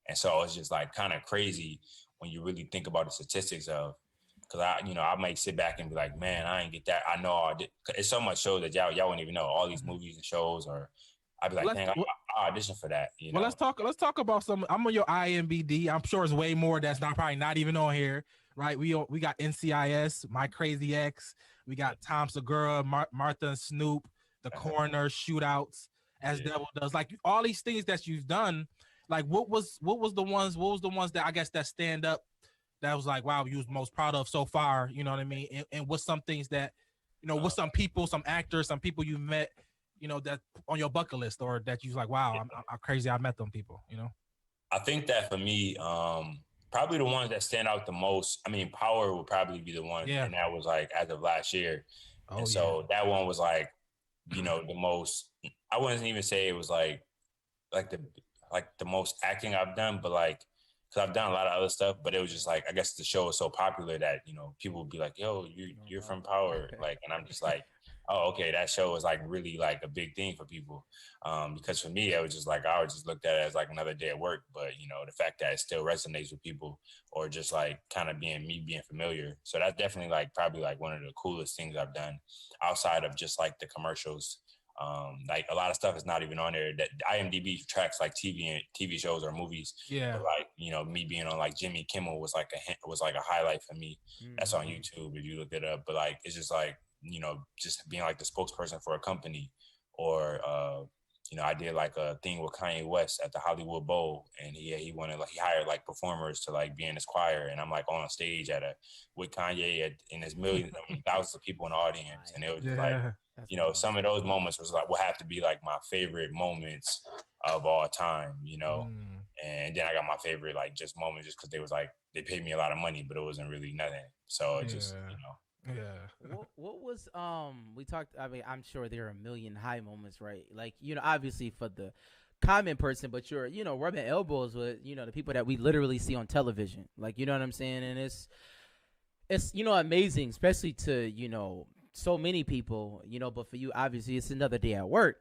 Speaker 5: And so it's just like kind of crazy when you really think about the statistics of, because I might sit back and be like, man, I ain't get that. I know I did. It's so much shows that y'all wouldn't even know all these movies and shows, or I'd be like, dang, I audition for that.
Speaker 3: Well, let's talk about some. I'm on your IMBD. I'm sure it's way more that's probably not even on here, right? We got NCIS, My Crazy Ex. We got Tom Segura, Martha and Snoop, The Coroner, Shootouts, As Devil Does. Like all these things that you've done. Like what was the ones that I guess that stand up that was like, wow, you was most proud of so far, you know what I mean? And what's some things that, what's some people, some actors, some people you met, that on your bucket list, or that you was like, wow, I'm crazy, I met them people,
Speaker 5: I think that for me, probably the ones that stand out the most, I mean, Power would probably be the one. Yeah. And that was like as of last year. So that one was like, the most, I wouldn't even say it was like the most acting I've done, but like, because I've done a lot of other stuff, but it was just like, I guess the show is so popular that, people would be like, yo, you're from Power. Like, and I'm just like, oh, okay, that show is like really like a big thing for people. Because for me, it was just like, I would just looked at it as like another day at work. But, the fact that it still resonates with people, or just like kind of being familiar. So that's definitely like probably like one of the coolest things I've done outside of just like the commercials. Like a lot of stuff is not even on there. That IMDb tracks like TV shows or movies. Yeah. But like, me being on like Jimmy Kimmel was like a highlight for me. Mm-hmm. That's on YouTube if you look it up. But like, it's just like, just being like the spokesperson for a company, or, I did like a thing with Kanye West at the Hollywood Bowl, and he hired like performers to like be in his choir, and I'm like on stage with Kanye and there's thousands of people in the audience, and it was just like, some of those moments was like will have to be like my favorite moments of all time, And then I got my favorite like just moment just because they was like they paid me a lot of money, but it wasn't really nothing. So it just
Speaker 3: Yeah.
Speaker 2: What was we talked, I mean, I'm sure there are a million high moments, right? Like, obviously for the common person, but you're, rubbing elbows with, the people that we literally see on television. Like, you know what I'm saying? And it's amazing, especially to, so many people, but for you obviously it's another day at work.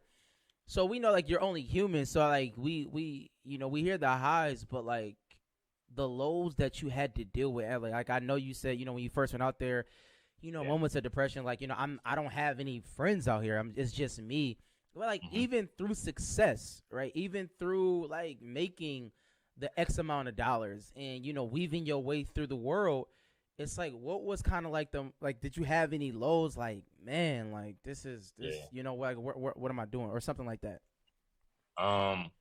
Speaker 2: So we know like you're only human. So like we hear the highs, but like the lows that you had to deal with. Like I know you said, when you first went out there, moments of depression, like, I don't have any friends out here. It's just me. But like even through success, right? Even through like making the X amount of dollars and, weaving your way through the world, it's like, what was kind of like did you have any lows? Like, man, like this, like, what am I doing? Or something like that.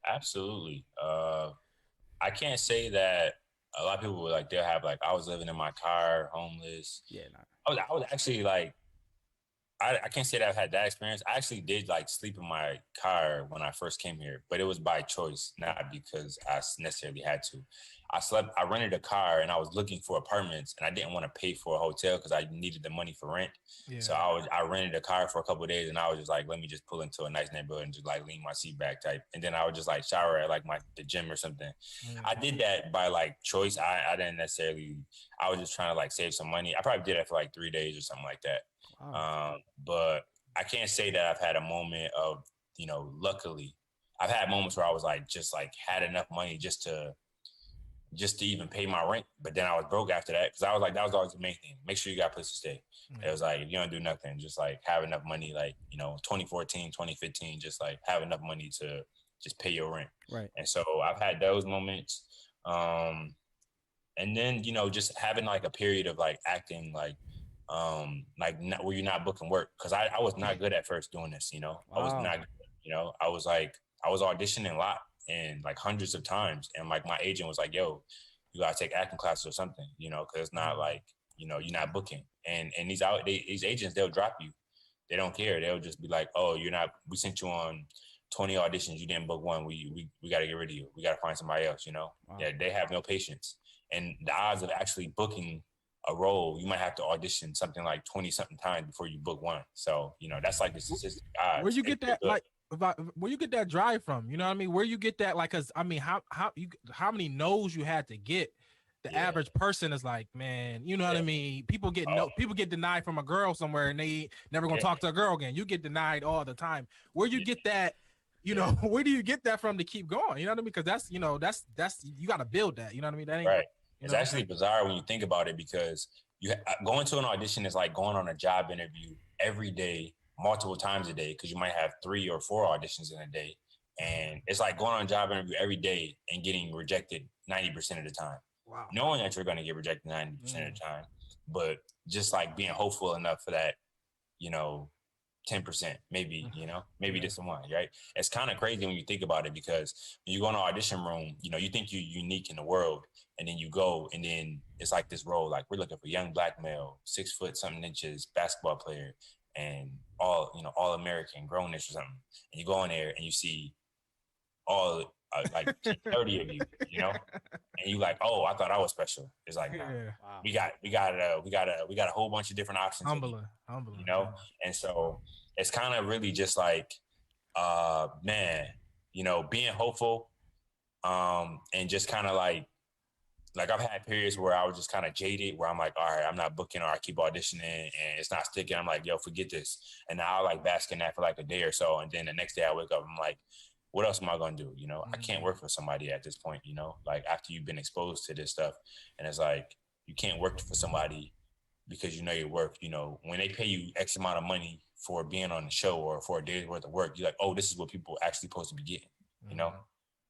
Speaker 5: Absolutely. I can't say that a lot of people were like they'll have like I was living in my car, homeless.
Speaker 2: Yeah, nah.
Speaker 5: I was actually like I can't say that I've had that experience. I actually did like sleep in my car when I first came here, but it was by choice, not because I necessarily had to. I rented a car and I was looking for apartments and I didn't want to pay for a hotel because I needed the money for rent.
Speaker 3: Yeah.
Speaker 5: So I rented a car for a couple of days and I was just like, let me just pull into a nice neighborhood and just like lean my seat back type. And then I would just like shower at like the gym or something. I did that by like choice. I didn't necessarily, I was just trying to like save some money. I probably did that for like 3 days or something like that.
Speaker 2: Wow.
Speaker 5: But I can't say that I've had a moment of, luckily I've had moments where I was like, just like had enough money just to even pay my rent. But then I was broke after that. Cause I was like, that was always the main thing. Make sure you got a place to stay. It was like, if you don't do nothing, just like have enough money, like, 2014, 2015, just like have enough money to just pay your rent.
Speaker 2: Right.
Speaker 5: And so I've had those moments. And then, just having like a period of like acting like where you're not booking work. Cause I was not good at first doing this,
Speaker 2: Wow.
Speaker 5: I was not good, I was auditioning a lot and like hundreds of times. And like my agent was like, yo, you gotta take acting classes or something, cause it's not like, you're not booking. And these agents, they'll drop you. They don't care. They'll just be like, oh, we sent you on 20 auditions. You didn't book one. We got to get rid of you. We got to find somebody else,
Speaker 2: Wow.
Speaker 5: Yeah, they have no patience. And the odds of actually booking a role, you might have to audition something like 20 something times before you book one. So, that's like the statistic odds.
Speaker 3: Where you get that, like, where you get that drive from? You know what I mean? Where you get that, like, cause I mean, how many no's you had to get? The average person is like, man, you know what I mean? People get denied from a girl somewhere and they never gonna talk to a girl again. You get denied all the time. Where you get that, where do you get that from to keep going? You know what I mean? Because that's, that's you got to build that. You know what I mean? That ain't
Speaker 5: right. It's actually bizarre when you think about it because going to an audition is like going on a job interview every day, multiple times a day, because you might have 3 or 4 auditions in a day. And it's like going on a job interview every day and getting rejected 90% of the time.
Speaker 3: Wow.
Speaker 5: Knowing that you're going to get rejected 90% of the time, but just like being hopeful enough for that, 10%, maybe, maybe this one, right? It's kind of crazy when you think about it because when you go in an audition room, you think you're unique in the world and then you go and then it's like this role, like we're looking for young black male, 6 foot something inches, basketball player and all American, grownish or something. And you go in there and you see all like 30 of you, and you like, oh, I thought I was special. It's like, nah,
Speaker 2: Wow.
Speaker 5: we got a whole bunch of different options.
Speaker 3: Humbling.
Speaker 5: And so it's kind of really just like, man, being hopeful, and just kind of like I've had periods where I was just kind of jaded, where I'm like, all right, I'm not booking or I keep auditioning and it's not sticking. I'm like, yo, forget this. And now I like bask in that for like a day or so, and then the next day I wake up, I'm like, what else am I going to do? I can't work for somebody at this point, like after you've been exposed to this stuff. And it's like, you can't work for somebody because your work, when they pay you X amount of money for being on the show or for a day's worth of work, you're like, oh, this is what people actually supposed to be getting,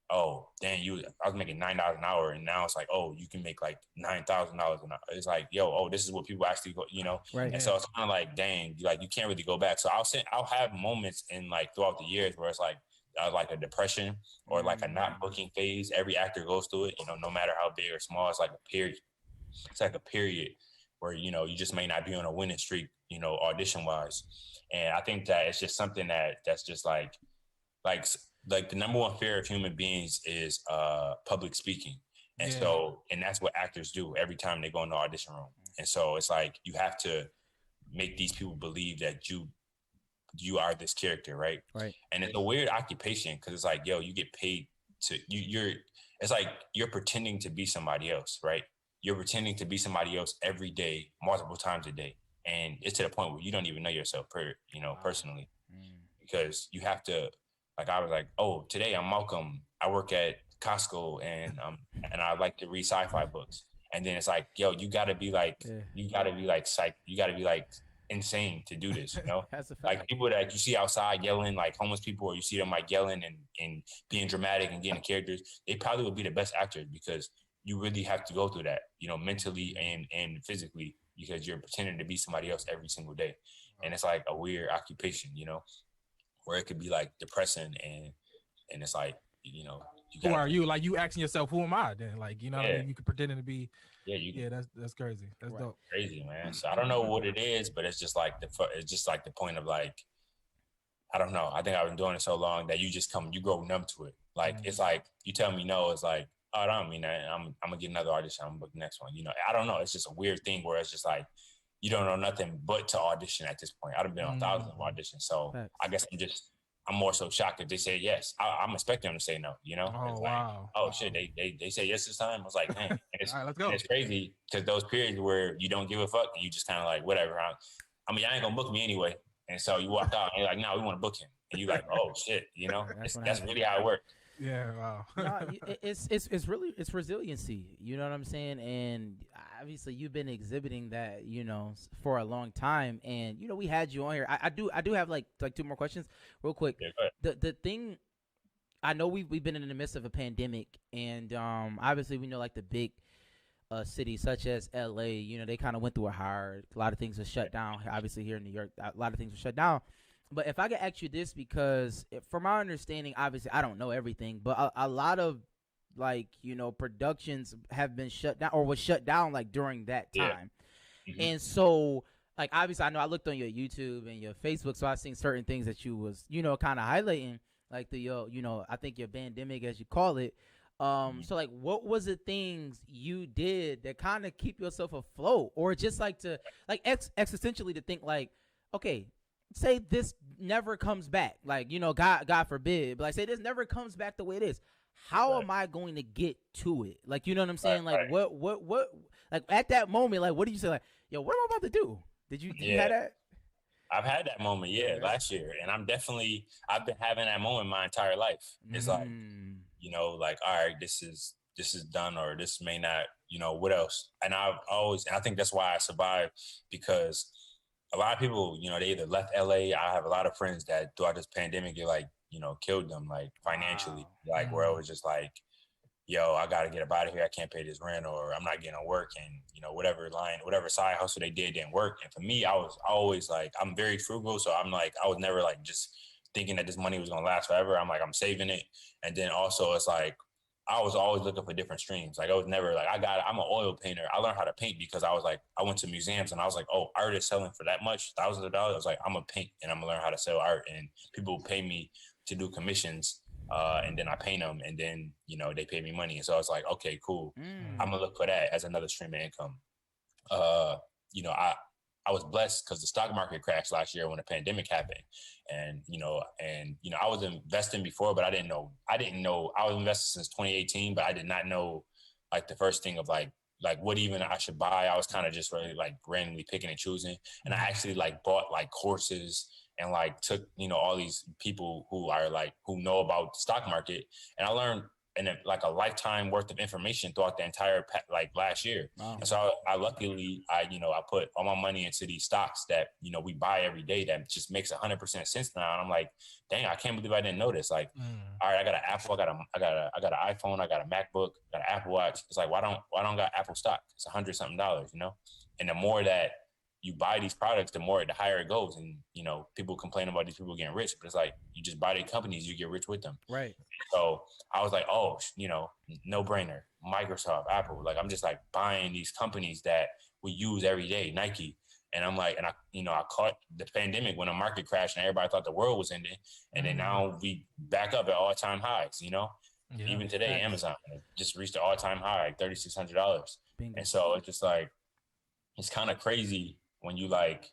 Speaker 5: Oh, damn, I was making $9 an hour. And now it's like, oh, you can make like $9,000 an hour. It's like, yo, oh, this is what people actually go,
Speaker 2: Right.
Speaker 5: And so it's kind of like, dang, like you can't really go back. So I'll have moments in like throughout the years where it's like a depression or like a not booking phase. Every actor goes through it, no matter how big or small. It's like a period. It's like a period where, you just may not be on a winning streak, audition wise. And I think that it's just something that's just like like the number one fear of human beings is public speaking. And
Speaker 3: Yeah.
Speaker 5: so, and that's what actors do every time they go in the audition room. And so it's like you have to make these people believe that you are this character, right?
Speaker 2: Right.
Speaker 5: And it's a weird occupation because it's like, yo, you get paid to you're it's like you're pretending to be somebody else, right? You're pretending to be somebody else every day, multiple times a day. And it's to the point where you don't even know yourself personally. Because you have to, like, I was like, oh, today I'm Malcolm. I work at Costco and I like to read sci-fi books. And then it's like, yo, you gotta be like psych, you gotta be like insane to do this, you know?
Speaker 2: That's a fact.
Speaker 5: Like people that you see outside yelling, like homeless people, or you see them like yelling and being dramatic and getting characters, they probably would be the best actors because you really have to go through that, you know, mentally and physically, because you're pretending to be somebody else every single day. And it's like a weird occupation, you know, where it could be like depressing and it's like, you know,
Speaker 3: Who are you? Like you asking yourself, who am I? Then, like, you know what I mean? You could pretend to be.
Speaker 5: Yeah,
Speaker 3: that's crazy. That's dope.
Speaker 5: Crazy, man. So I don't know what it is, but it's just like the point of like, I don't know. I think I've been doing it so long that you grow numb to it. Like it's like you tell me no, it's like, oh, I don't mean that. I'm gonna get another audition. I'm gonna book the next one. You know, I don't know. It's just a weird thing where it's just like you don't know nothing but to audition at this point. I've been on thousands of auditions, so I guess I'm more so shocked if they say yes. I'm expecting them to say no. You know?
Speaker 3: Oh,
Speaker 5: it's
Speaker 3: wow.
Speaker 5: Like, oh shit, they say yes this time. I was like, dang.
Speaker 3: All right, let's go.
Speaker 5: It's crazy because those periods where you don't give a fuck and you just kind of like whatever. I mean, I ain't gonna book me anyway. And so you walk out and you're like, no, we want to book him. And you're like, oh shit, you know? That's really how it works.
Speaker 3: Yeah, wow.
Speaker 2: No, it's really resiliency. You know what I'm saying? And obviously you've been exhibiting that, you know, for a long time. And you know, we had you on here. I do have like two more questions, real quick.
Speaker 5: Yeah,
Speaker 2: the thing, I know we've been in the midst of a pandemic, and obviously we know like the big cities such as LA, you know, they kind of went through it hard. A lot of things were shut down. Obviously here in New York, a lot of things were shut down. But if I could ask you this, because from my understanding, obviously I don't know everything, but a lot of like, you know, productions have been shut down or was shut down like during that time. Yeah. Mm-hmm. And so like, obviously I know I looked on your YouTube and your Facebook, so I've seen certain things that you was, you know, kind of highlighting, like the, you know, I think your pandemic, as you call it. So like, what was the things you did that kind of keep yourself afloat, or just like to like existentially to think like, okay, say this never comes back, like, you know, God forbid, but like say this never comes back the way it is. How am I going to get to it? Like, you know what I'm saying? Like what like at that moment, like what do you say? Like, yo, what am I about to do? Did you have that?
Speaker 5: I've had that moment, last year, and I've been having that moment my entire life. It's like, you know, like, all right, this is done, or this may not, you know, what else? And I think that's why I survived, because a lot of people, you know, they either left LA. I have a lot of friends that throughout this pandemic, it like, you know, killed them like financially, like where it was just like, yo, I got to get up out of here. I can't pay this rent, or I'm not getting on work. And, you know, whatever side hustle they didn't work. And for me, I was always like, I'm very frugal. So I'm like, I was never like just thinking that this money was going to last forever. I'm like, I'm saving it. And then also it's like, I was always looking for different streams. Like I was never like, I'm an oil painter. I learned how to paint because I was like, I went to museums and I was like, oh, art is selling for that much, thousands of dollars. I was like, I'm gonna paint and I'm gonna learn how to sell art, and people pay me to do commissions. And then I paint them, and then, you know, they pay me money. And so I was like, okay, cool. I'm gonna look for that as another stream of income. You know, I was blessed because the stock market crashed last year when the pandemic happened. And I was investing before, but I didn't know. I was invested since 2018, but I did not know like the first thing of like what even I should buy. I was kind of just really like randomly picking and choosing. And I actually like bought like courses and like took, you know, all these people who know about the stock market. And I learned like a lifetime worth of information throughout the entire like last year. Wow. And so I luckily I put all my money into these stocks that, you know, we buy every day that just makes 100% sense now. And I'm like, dang, I can't believe I didn't know this. Like, all right, I got an Apple, I got an iPhone, I got a MacBook, got an Apple Watch. It's like, why don't got Apple stock? It's $100-something, you know? And the more that you buy these products, the higher it goes. And, you know, people complain about these people getting rich, but it's like, you just buy their companies, you get rich with them.
Speaker 2: Right.
Speaker 5: So I was like, oh, you know, no brainer. Microsoft, Apple, like I'm just like buying these companies that we use every day, Nike. And I'm like, and I caught the pandemic when the market crashed and everybody thought the world was ending. And then now we back up at all-time highs,
Speaker 3: Yeah.
Speaker 5: Even today,
Speaker 2: Facts.
Speaker 5: Amazon just reached an all-time high, like $3,600.
Speaker 2: Bingo.
Speaker 5: And so it's just like, it's kind of crazy when you like,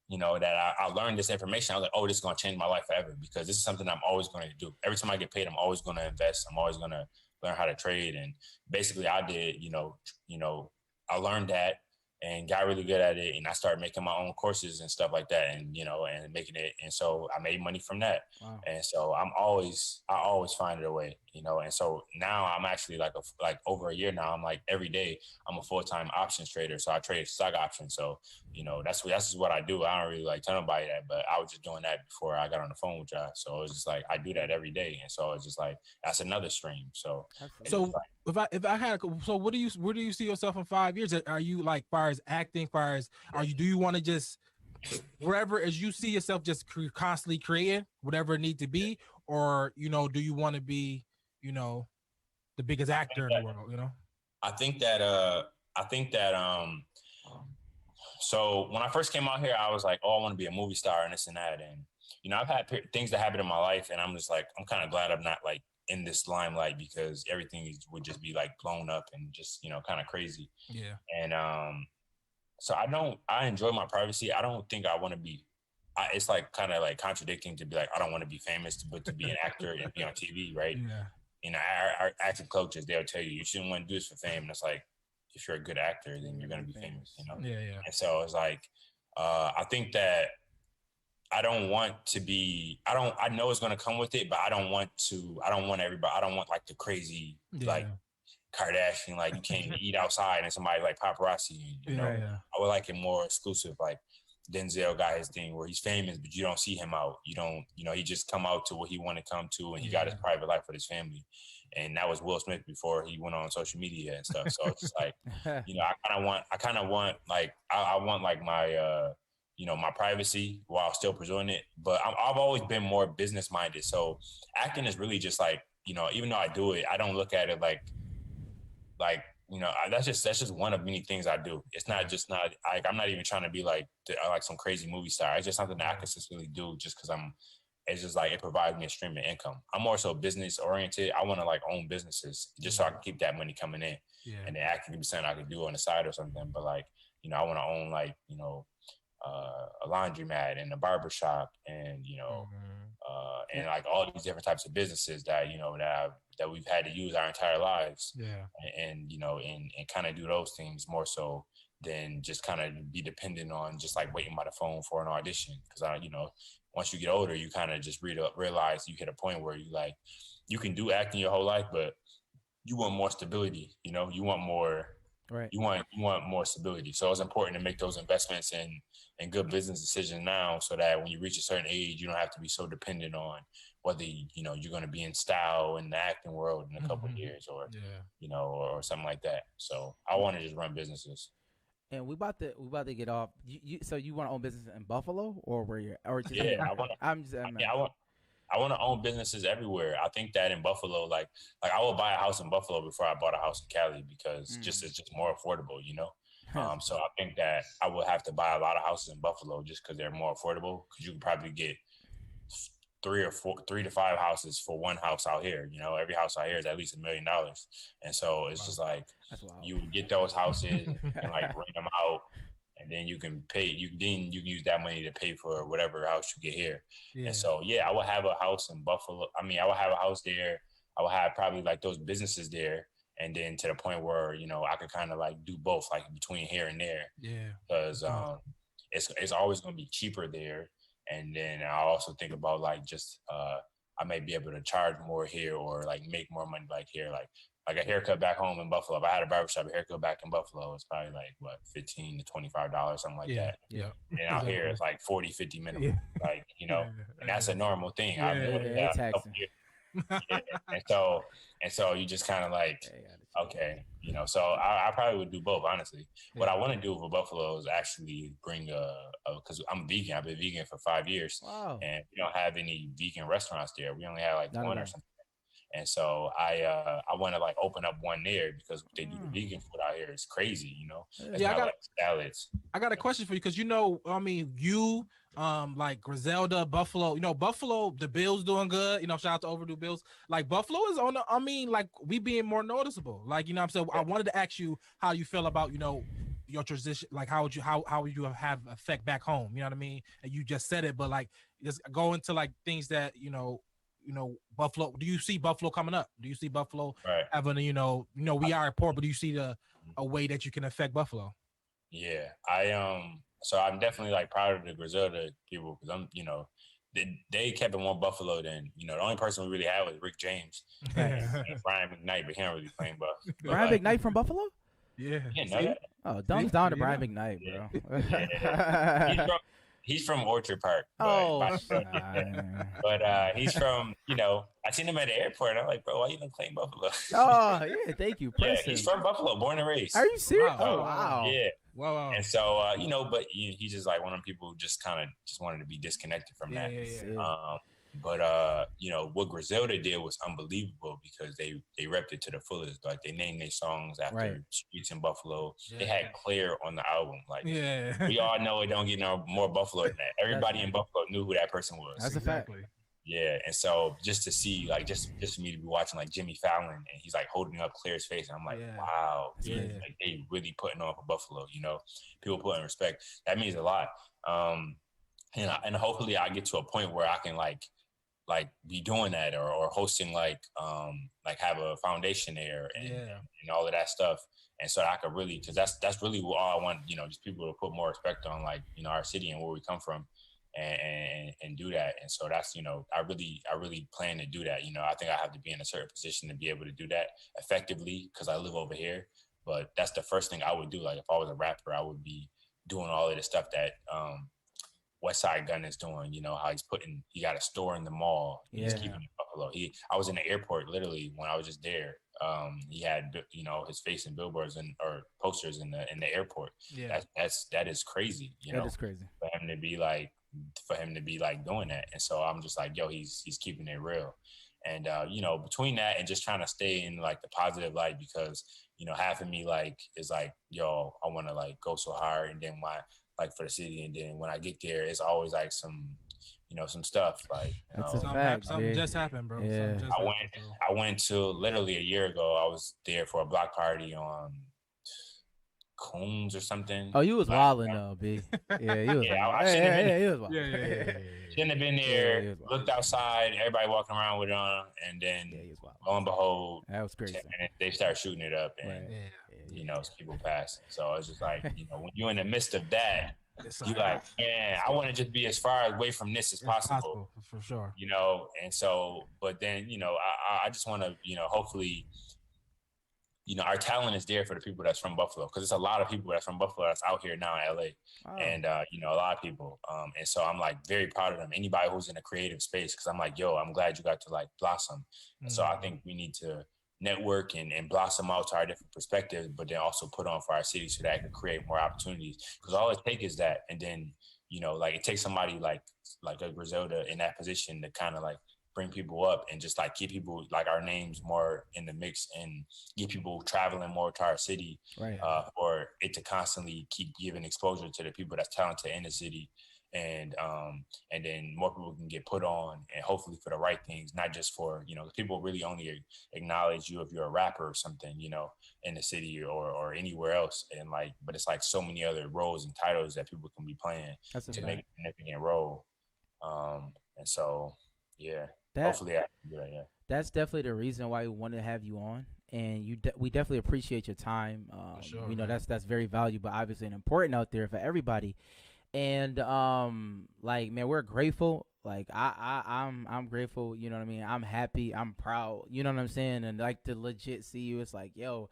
Speaker 5: that I learned this information. I was like, oh, this is going to change my life forever because this is something I'm always going to do. Every time I get paid, I'm always going to invest. I'm always going to learn how to trade. And basically I did, I learned that and got really good at it. And I started making my own courses and stuff like that and making it. And so I made money from that.
Speaker 2: Wow.
Speaker 5: And so I always find a way, and so now I'm actually like over a year now, I'm like every day I'm a full-time options trader. So I trade stock options. So, that's just what I do. I don't really like tell nobody that, but I was just doing that before I got on the phone with y'all. So it was just like, I do that every day. And so it's just like, that's another stream. So,
Speaker 3: So if I had, so where do you see yourself in 5 years? Are you like, far as acting, do you want to just wherever as you see yourself just constantly creating whatever it needs to be, or do you want to be the biggest actor in the world?
Speaker 5: I think that so when I first came out here, I was like, oh, I want to be a movie star and this and that. And I've had things that happen in my life, and I'm just like, I'm kind of glad I'm not like in this limelight because everything would just be like blown up and just kind of crazy.
Speaker 3: Yeah.
Speaker 5: And so I enjoy my privacy. I don't think I want to be. It's like kind of like contradicting to be like, I don't want to be famous, but to be an actor and be on TV, right?
Speaker 3: Yeah.
Speaker 5: Our acting coaches, they'll tell you shouldn't want to do this for fame. And it's like, if you're a good actor, then you're going to be famous,
Speaker 3: Yeah, yeah.
Speaker 5: And so it's like, I think that I don't want to be, I know it's going to come with it, but I don't want everybody, I don't want like the crazy, like Kardashian, like you can't even eat outside and somebody like paparazzi,
Speaker 3: Yeah.
Speaker 5: I would like it more exclusive, like Denzel got his thing where he's famous, but you don't see him out. You don't, he just come out to what he wanted to come to, and he got his private life with his family. And that was Will Smith before he went on social media and stuff. So it's just like, I kind of want like, I want like my, my privacy while still pursuing it. But I've always been more business minded. So acting is really just like, even though I do it, I don't look at it like, that's just one of many things I do. It's not like, I'm not even trying to be like some crazy movie star. It's just something that I can consistently do just because it's just like, it provides me a stream of income. I'm more so business oriented. I want to like own businesses just so I can keep that money coming in.
Speaker 3: Yeah.
Speaker 5: And then acting can be something I could do on the side or something. But like, I want to own like, a laundromat and a barbershop and, and like all these different types of businesses that, that we've had to use our entire lives.
Speaker 3: Yeah.
Speaker 5: And kind of do those things more so than just kind of be dependent on just like waiting by the phone for an audition. Cause once you get older, you kind of just realize you hit a point where you can do acting your whole life, but you want more stability, you want more,
Speaker 2: right.
Speaker 5: You want more stability. So it's important to make those investments in good business decisions now so that when you reach a certain age, you don't have to be so dependent on whether, you're going to be in style in the acting world in a couple of years or, or something like that. So I want to just run businesses.
Speaker 2: And we about to get off. So you want to own business in Buffalo or where you're? Or just
Speaker 5: I want to own businesses everywhere. I think that in Buffalo, like I would buy a house in Buffalo before I bought a house in Cali because it's just more affordable, So I think that I would have to buy a lot of houses in Buffalo just because they're more affordable. Because you can probably get 3 to 5 houses for one house out here. Every house out here is at least $1 million, and so it's just like you get those houses and like rent them out, and then you can pay. You can use that money to pay for whatever house you get here.
Speaker 3: Yeah.
Speaker 5: And so I would have a house in Buffalo. I mean, I would have a house there. I would have probably like those businesses there. And then to the point where, I could kind of like do both, like between here and there.
Speaker 3: Yeah.
Speaker 5: Because it's always going to be cheaper there. And then I also think about like just I may be able to charge more here or like make more money like here. Like a haircut back home in Buffalo. If I had a barbershop, a haircut back in Buffalo, it's probably like what, $15 to $25, something like that.
Speaker 3: Yeah.
Speaker 5: And out here it's like 40, 50 minimum.
Speaker 3: Yeah.
Speaker 5: Like, and that's a normal thing.
Speaker 3: Yeah,
Speaker 5: I've been
Speaker 2: it's taxing.
Speaker 5: And so you just kind of like, okay, so I probably would do both, honestly. What I want to do for Buffalo is actually bring because I'm vegan. I've been vegan for 5 years.
Speaker 2: Wow.
Speaker 5: And we don't have any vegan restaurants there. We only have like one or something. And so I want to like open up one there because what they do the vegan food out here is crazy, you know. It's
Speaker 3: Yeah,
Speaker 5: not like salads.
Speaker 3: I got a question for you because I mean, like Griselda, Buffalo, Buffalo, the Bills doing good. Shout out to Overdue Bills. Like Buffalo is on the, I mean, like we being more noticeable. Like, what I'm saying, I wanted to ask you how you feel about, your transition, like how would you have effect back home? You know what I mean? And you just said it, but like just go into like things that, Buffalo, do you see Buffalo coming up? Do you see Buffalo having, we are poor, but do you see a way that you can affect Buffalo?
Speaker 5: Yeah, so I'm definitely like proud of the Griselda people because they kept it more Buffalo than the only person we really had was Rick James, and Brian McKnight, but he don't really playing Buff.
Speaker 2: Brian McKnight from Buffalo?
Speaker 3: Yeah,
Speaker 5: you know that?
Speaker 2: Oh, thumbs down to Brian McKnight, bro.
Speaker 5: Yeah. He's from Orchard Park. But, he's from, I seen him at the airport. And I'm like, bro, why you don't claim Buffalo?
Speaker 2: Oh, yeah, thank you.
Speaker 5: Yeah, he's from Buffalo, born and raised.
Speaker 2: Are you serious? Wow.
Speaker 5: Yeah.
Speaker 3: Wow.
Speaker 5: And so, but he's just like one of the people who just kind of just wanted to be disconnected from that.
Speaker 3: Yeah.
Speaker 5: What Griselda did was unbelievable because they repped it to the fullest. Like they named their songs after streets in Buffalo. Yeah. They had Claire on the album. Like we all know it don't get no more Buffalo than that. Everybody in Buffalo knew who that person was.
Speaker 2: That's exactly.
Speaker 5: Yeah, and so just to see, like, just for me to be watching, like, Jimmy Fallon, and he's, like, holding up Claire's face, and I'm like, wow. Like, they really putting on for Buffalo, People putting respect. That means a lot. And hopefully I get to a point where I can, like be doing that or hosting, like have a foundation there and all of that stuff. And so I could really, because that's really what all I want, just people to put more respect on, like, our city and where we come from. And do that. And so that's, I really plan to do that. I think I have to be in a certain position to be able to do that effectively because I live over here. But that's the first thing I would do. Like if I was a rapper, I would be doing all of the stuff that Westside Gunn is doing, how he got a store in the mall. He's keeping it Buffalo. I was in the airport literally when I was just there. He had, his face in billboards or posters in the airport.
Speaker 3: Yeah.
Speaker 5: That is crazy.
Speaker 2: That is crazy.
Speaker 5: For him to be like doing that. And so I'm just like, yo, he's keeping it real. And between that and just trying to stay in like the positive light because half of me like is like, yo, I want to like go so hard and then for the city, and then when I get there it's always like some stuff like
Speaker 3: something just happened, bro.
Speaker 2: Yeah.
Speaker 5: I went to literally a year ago. I was there for a block party on Combs or something.
Speaker 2: Oh, you was wilding though, B. Yeah, you was.
Speaker 5: I shouldn't have been.
Speaker 2: You was wilding.
Speaker 5: Yeah. Shouldn't have been there. Looked outside, everybody walking around with it on, and then lo and behold,
Speaker 2: that was crazy.
Speaker 5: They start shooting it up, and people pass. So it's just like when you're in the midst of that, you like, man, I want to just be as far away from this as possible,
Speaker 3: for sure.
Speaker 5: And so, but then I just want to hopefully. Our talent is there for the people that's from Buffalo because there's a lot of people that's from Buffalo that's out here now in LA and, a lot of people. And so I'm like very proud of them. Anybody who's in a creative space because I'm like, yo, I'm glad you got to like blossom. And so I think we need to network and blossom out to our different perspectives, but then also put on for our city so that I can create more opportunities because all it takes is that. And then, like it takes somebody like a Griselda in that position to kind of like bring people up and just like keep people like our names more in the mix and get people traveling more to our city for it to constantly keep giving exposure to the people that's talented in the city and then more people can get put on and hopefully for the right things, not just for people really only acknowledge you if you're a rapper or something in the city or anywhere else and like but it's like so many other roles and titles that people can be playing to make a significant role and so hopefully I can do that. Yeah,
Speaker 2: that's definitely the reason why we wanted to have you on, and we definitely appreciate your time.
Speaker 3: Sure,
Speaker 2: that's very valuable, obviously, and important out there for everybody. And like, man, we're grateful. Like I'm grateful. You know what I mean? I'm happy. I'm proud. You know what I'm saying? And like to legit see you, it's like, yo,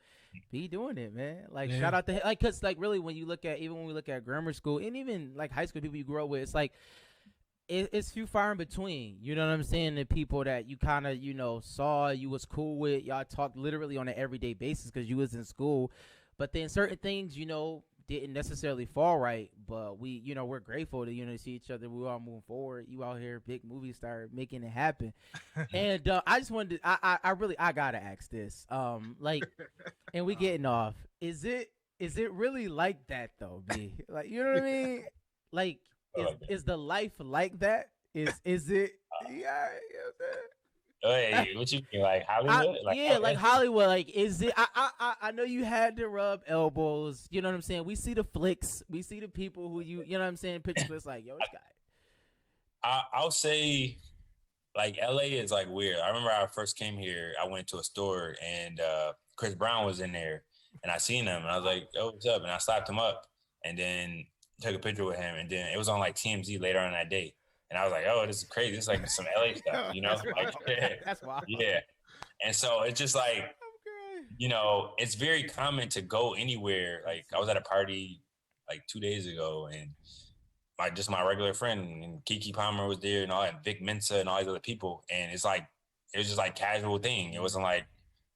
Speaker 2: be doing it, man. Like shout out to cause like really when we look at grammar school and even like high school people you grow up with, it's like. It's few far in between, you know what I'm saying? The people that you kind of, saw, you was cool with, y'all talked literally on an everyday basis because you was in school. But then certain things, didn't necessarily fall right, but we're grateful to see each other. We all moving forward. You out here, big movie star, making it happen. And I just wanted to, I gotta ask this. Like, and we getting off. Is it really like that though, B? Like, you know what I mean? Like, is the life like that? Is it? Yeah, you know what I'm saying?
Speaker 5: Hey, what you mean, like Hollywood?
Speaker 2: Like Hollywood. Like, is it? I know you had to rub elbows. You know what I'm saying? We see the flicks. We see the people who you know what I'm saying. Pictures. It's like, yo, this guy.
Speaker 5: I'll say, like, LA is like weird. I remember I first came here. I went to a store and Chris Brown was in there, and I seen him, and I was like, "Yo, what's up?" And I slapped him up, and then took a picture with him, and then it was on like TMZ later on that day. And I was like, oh, this is crazy. This is like some LA stuff, you know?
Speaker 2: That's wild.
Speaker 5: Yeah. And so it's just like, it's very common to go anywhere. Like I was at a party like 2 days ago and my regular friend and Keke Palmer was there and all that, Vic Mensa and all these other people. And it was just like casual thing. It wasn't like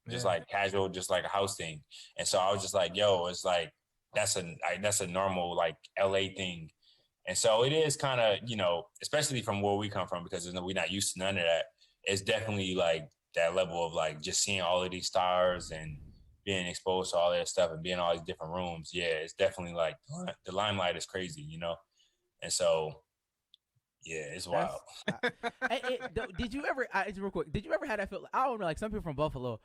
Speaker 5: just like casual, just like a house thing. And so I was just like, yo, it's like, that's a normal like LA thing. And so it is kind of, especially from where we come from, because we're not used to none of that. It's definitely like that level of like just seeing all of these stars and being exposed to all that stuff and being in all these different rooms. Yeah, it's definitely like the limelight is crazy, And so, yeah, it's wild.
Speaker 2: Did you ever, real quick, did you ever have that feel? I don't know, like some people from Buffalo,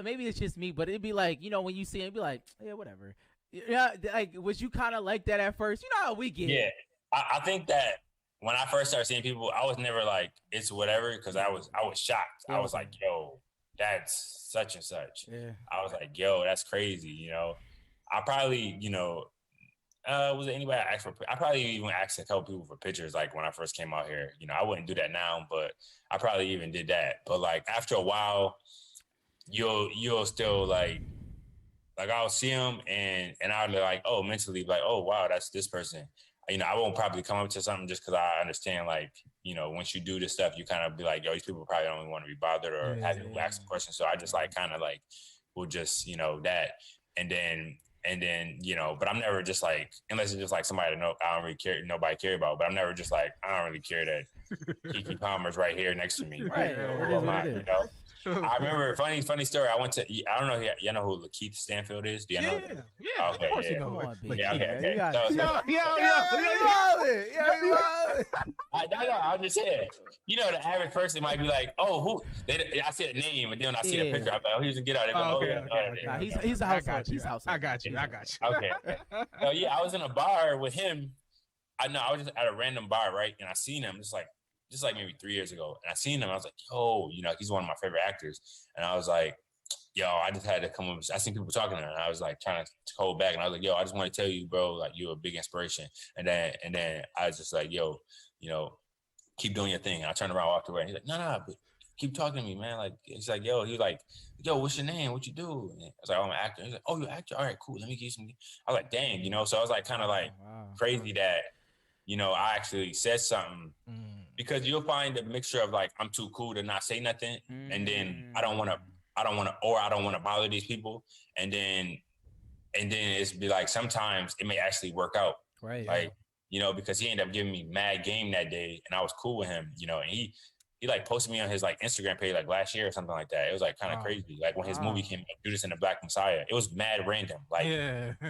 Speaker 2: maybe it's just me, but it'd be like, when you see it, it'd be like, yeah, whatever. Yeah, like, was you kind of like that at first? You know how we get.
Speaker 5: Yeah, I think that when I first started seeing people, I was never like, it's whatever, because I was shocked. I was like, yo, that's such and such.
Speaker 2: Yeah. I
Speaker 5: was like, yo, that's crazy, I probably, was it anybody I asked for? I probably even asked a couple people for pictures, like when I first came out here. I wouldn't do that now, but I probably even did that. But like after a while, you'll still like I'll see them and I'll be like, oh, mentally like, oh wow, that's this person. I won't probably come up to something just because I understand, like, once you do this stuff, you kind of be like, yo, these people probably don't want to be bothered or have you ask a question. So I just like kind of like will just that and then but I'm never just like, unless it's just like somebody I don't really care, nobody care about, but I'm never just like, I don't really care that Keke Palmer's right here next to me.
Speaker 2: Right.
Speaker 5: I remember funny story. I went to, I don't know, you know who Lakeith Stanfield is? Do you know?
Speaker 3: Yeah.
Speaker 5: Okay,
Speaker 3: of course
Speaker 5: yeah.
Speaker 3: you know.
Speaker 5: Okay. I'm just saying. The average person might be like, oh, who? I see a name, and then I see a picture. I'm like, oh, he's a get out.
Speaker 2: He's a household. He's household.
Speaker 3: I got you.
Speaker 5: Okay. So yeah, I was in a bar with him. I was just at a random bar, right? And I seen him just like maybe 3 years ago. And I seen him. I was like, yo, he's one of my favorite actors. And I was like, yo, I just had to come up. I seen people talking to him. And I was like trying to hold back. And I was like, yo, I just want to tell you, bro, like you're a big inspiration. And then I was just like, yo, keep doing your thing. And I turned around, walked away. And he's like, no, but keep talking to me, man. Like, he's like, yo, what's your name? What you do? And I was like, oh, I'm an actor. He's like, oh, you're an actor? All right, cool. Let me give you some. I was like, dang, So I was like, kind of like crazy that, I actually said something. Because you'll find a mixture of like, I'm too cool to not say nothing. And then I don't want to bother these people. And then it's be like, sometimes it may actually work out.
Speaker 2: Right.
Speaker 5: Like, because he ended up giving me mad game that day and I was cool with him, and he like posted me on his like Instagram page like last year or something like that. It was like kind of crazy. Like when his movie came out, Judas and the Black Messiah, it was mad random. Like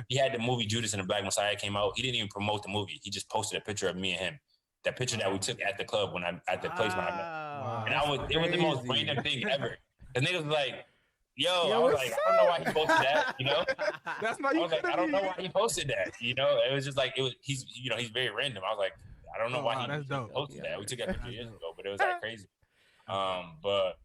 Speaker 5: he had the movie Judas and the Black Messiah came out. He didn't even promote the movie. He just posted a picture of me and him. That picture that we took at the club at the place when I met.
Speaker 2: Wow.
Speaker 5: And it was the most random thing ever. And niggas was like, yo, I was like, I don't know why he posted that,
Speaker 3: That's not,
Speaker 5: I was like, I don't know why he posted that, It was just like, he's very random. I was like, I don't know why he posted that. We took that picture years ago, but it was like crazy. But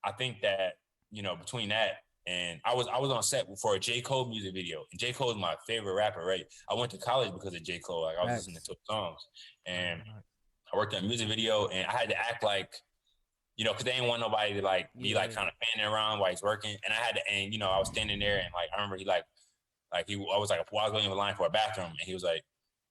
Speaker 5: I think that, between that and I was on set for a J. Cole music video. And J. Cole is my favorite rapper, right? I went to college because of J. Cole. Like I was listening to his songs. And I worked on a music video and I had to act like, because they didn't want nobody to like be like kind of fanning around while he's working. And I had to, and I was standing there and like I remember I was waiting in line for a bathroom and he was like,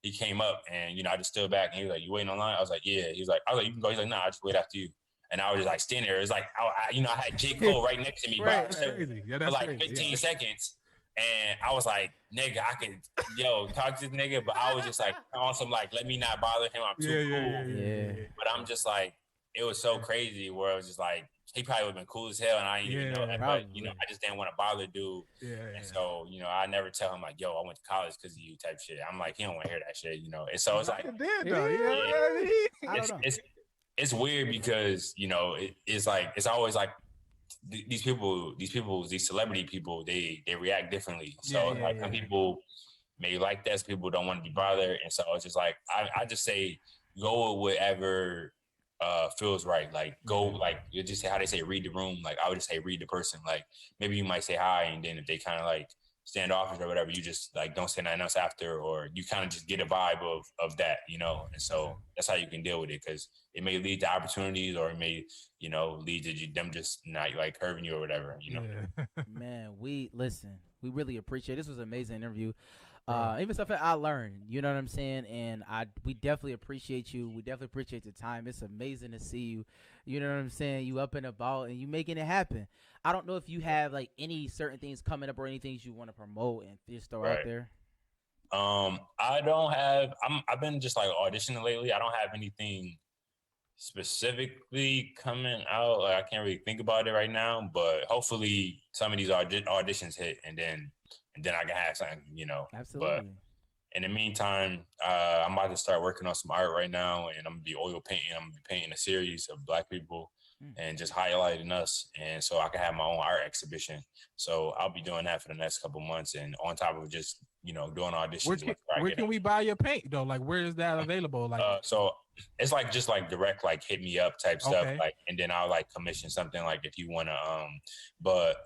Speaker 5: he came up and I just stood back and he was like, you waiting online? I was like, yeah. He was like, I was like, you can go. He's like, nah, I just wait after you. And I was just like standing there. It's like I had J. Cole right next to me,
Speaker 3: right, crazy. Yeah,
Speaker 5: for like 15 seconds. And I was like, nigga, I can, talk to this nigga. But I was just like, on some like, let me not bother him. I'm too cool.
Speaker 2: Yeah.
Speaker 5: But I'm just like, it was so crazy where it was just like, he probably would have been cool as hell. And I didn't even know that. But, I just didn't want to bother dude. And so, I never tell him like, yo, I went to college because of you type shit. I'm like, he don't want to hear that shit, And so it's like, it's weird because, it's like, it's always like, these celebrity people, they react differently. So some people may like that, some people don't want to be bothered. And so it's just like, I just say, go with whatever feels right. Like go, like you just say how they say read the room. Like I would just say read the person. Like maybe you might say hi, and then if they kind of like standoffish or whatever, you just like don't say nothing else after, or you kind of just get a vibe of that, And so that's how you can deal with it, because it may lead to opportunities, or it may, lead to them just not like curving you or whatever,
Speaker 2: Man, we really appreciate it. This was an amazing interview. Even stuff that I learned, you know what I'm saying? And we definitely appreciate you. We definitely appreciate the time. It's amazing to see you. You know what I'm saying? You up and about and you making it happen. I don't know if you have like any certain things coming up or anything you want to promote and just throw out there.
Speaker 5: I don't have, I've been just like auditioning lately. I don't have anything specifically coming out. Like I can't really think about it right now, but hopefully some of these auditions hit and then I can have something,
Speaker 2: Absolutely.
Speaker 5: But in the meantime, I'm about to start working on some art right now, and I'm gonna be oil painting. I'm gonna be painting a series of Black people and just highlighting us, and so I can have my own art exhibition. So I'll be doing that for the next couple months, and on top of just doing auditions.
Speaker 3: Where can we buy your paint though? Like where is that available? Like
Speaker 5: so it's like just like direct like hit me up type stuff, like, and then I'll like commission something like if you want to but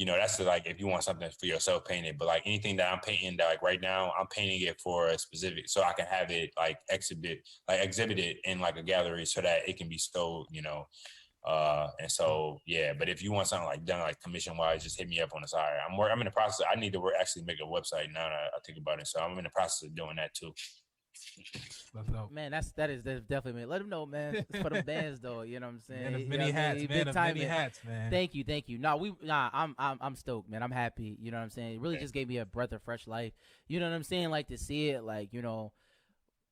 Speaker 5: that's like if you want something for yourself painted, but like anything that I'm painting, that like right now I'm painting it for a specific, so I can have it like exhibited in like a gallery so that it can be sold, and so but if you want something like done like commission wise, just hit me up on the side. I'm in the process. I need to actually make a website now that I think about it, so I'm in the process of doing that too.
Speaker 2: Man, that is definitely, man. Let them know, man. It's for the bands though. You know what I'm saying?
Speaker 3: Man, many hats, man.
Speaker 2: Thank you. I'm stoked, man. I'm happy. You know what I'm saying? It really just gave me a breath of fresh life. You know what I'm saying? Like to see it, like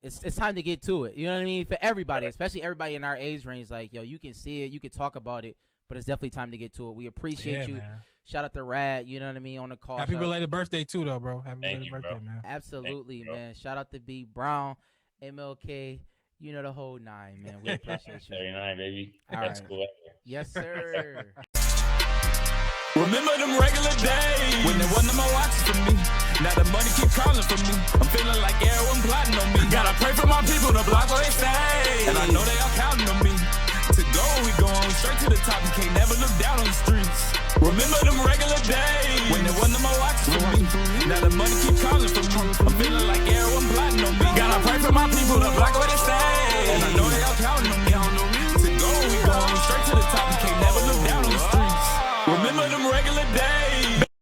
Speaker 2: it's time to get to it. You know what I mean? For everybody, especially everybody in our age range, like you can see it, you can talk about it, but it's definitely time to get to it. We appreciate you. Man. Shout out to Rad, you know what I mean, on the call.
Speaker 3: Happy belated birthday too, though, bro. Happy belated birthday, man.
Speaker 2: Absolutely, man. Shout out to B Brown, MLK, the whole nine, man. We appreciate you.
Speaker 5: 39, baby.
Speaker 2: That's cool. Yes, sir.
Speaker 4: Remember them regular days when there wasn't no more watches for me. Now the money keep calling for me. I'm feeling like everyone plotting on me. Gotta pray for my people to block what they say, and I know they all counting on me. To go, we going straight to the top. You can't never look down on the streets. Remember them regular days.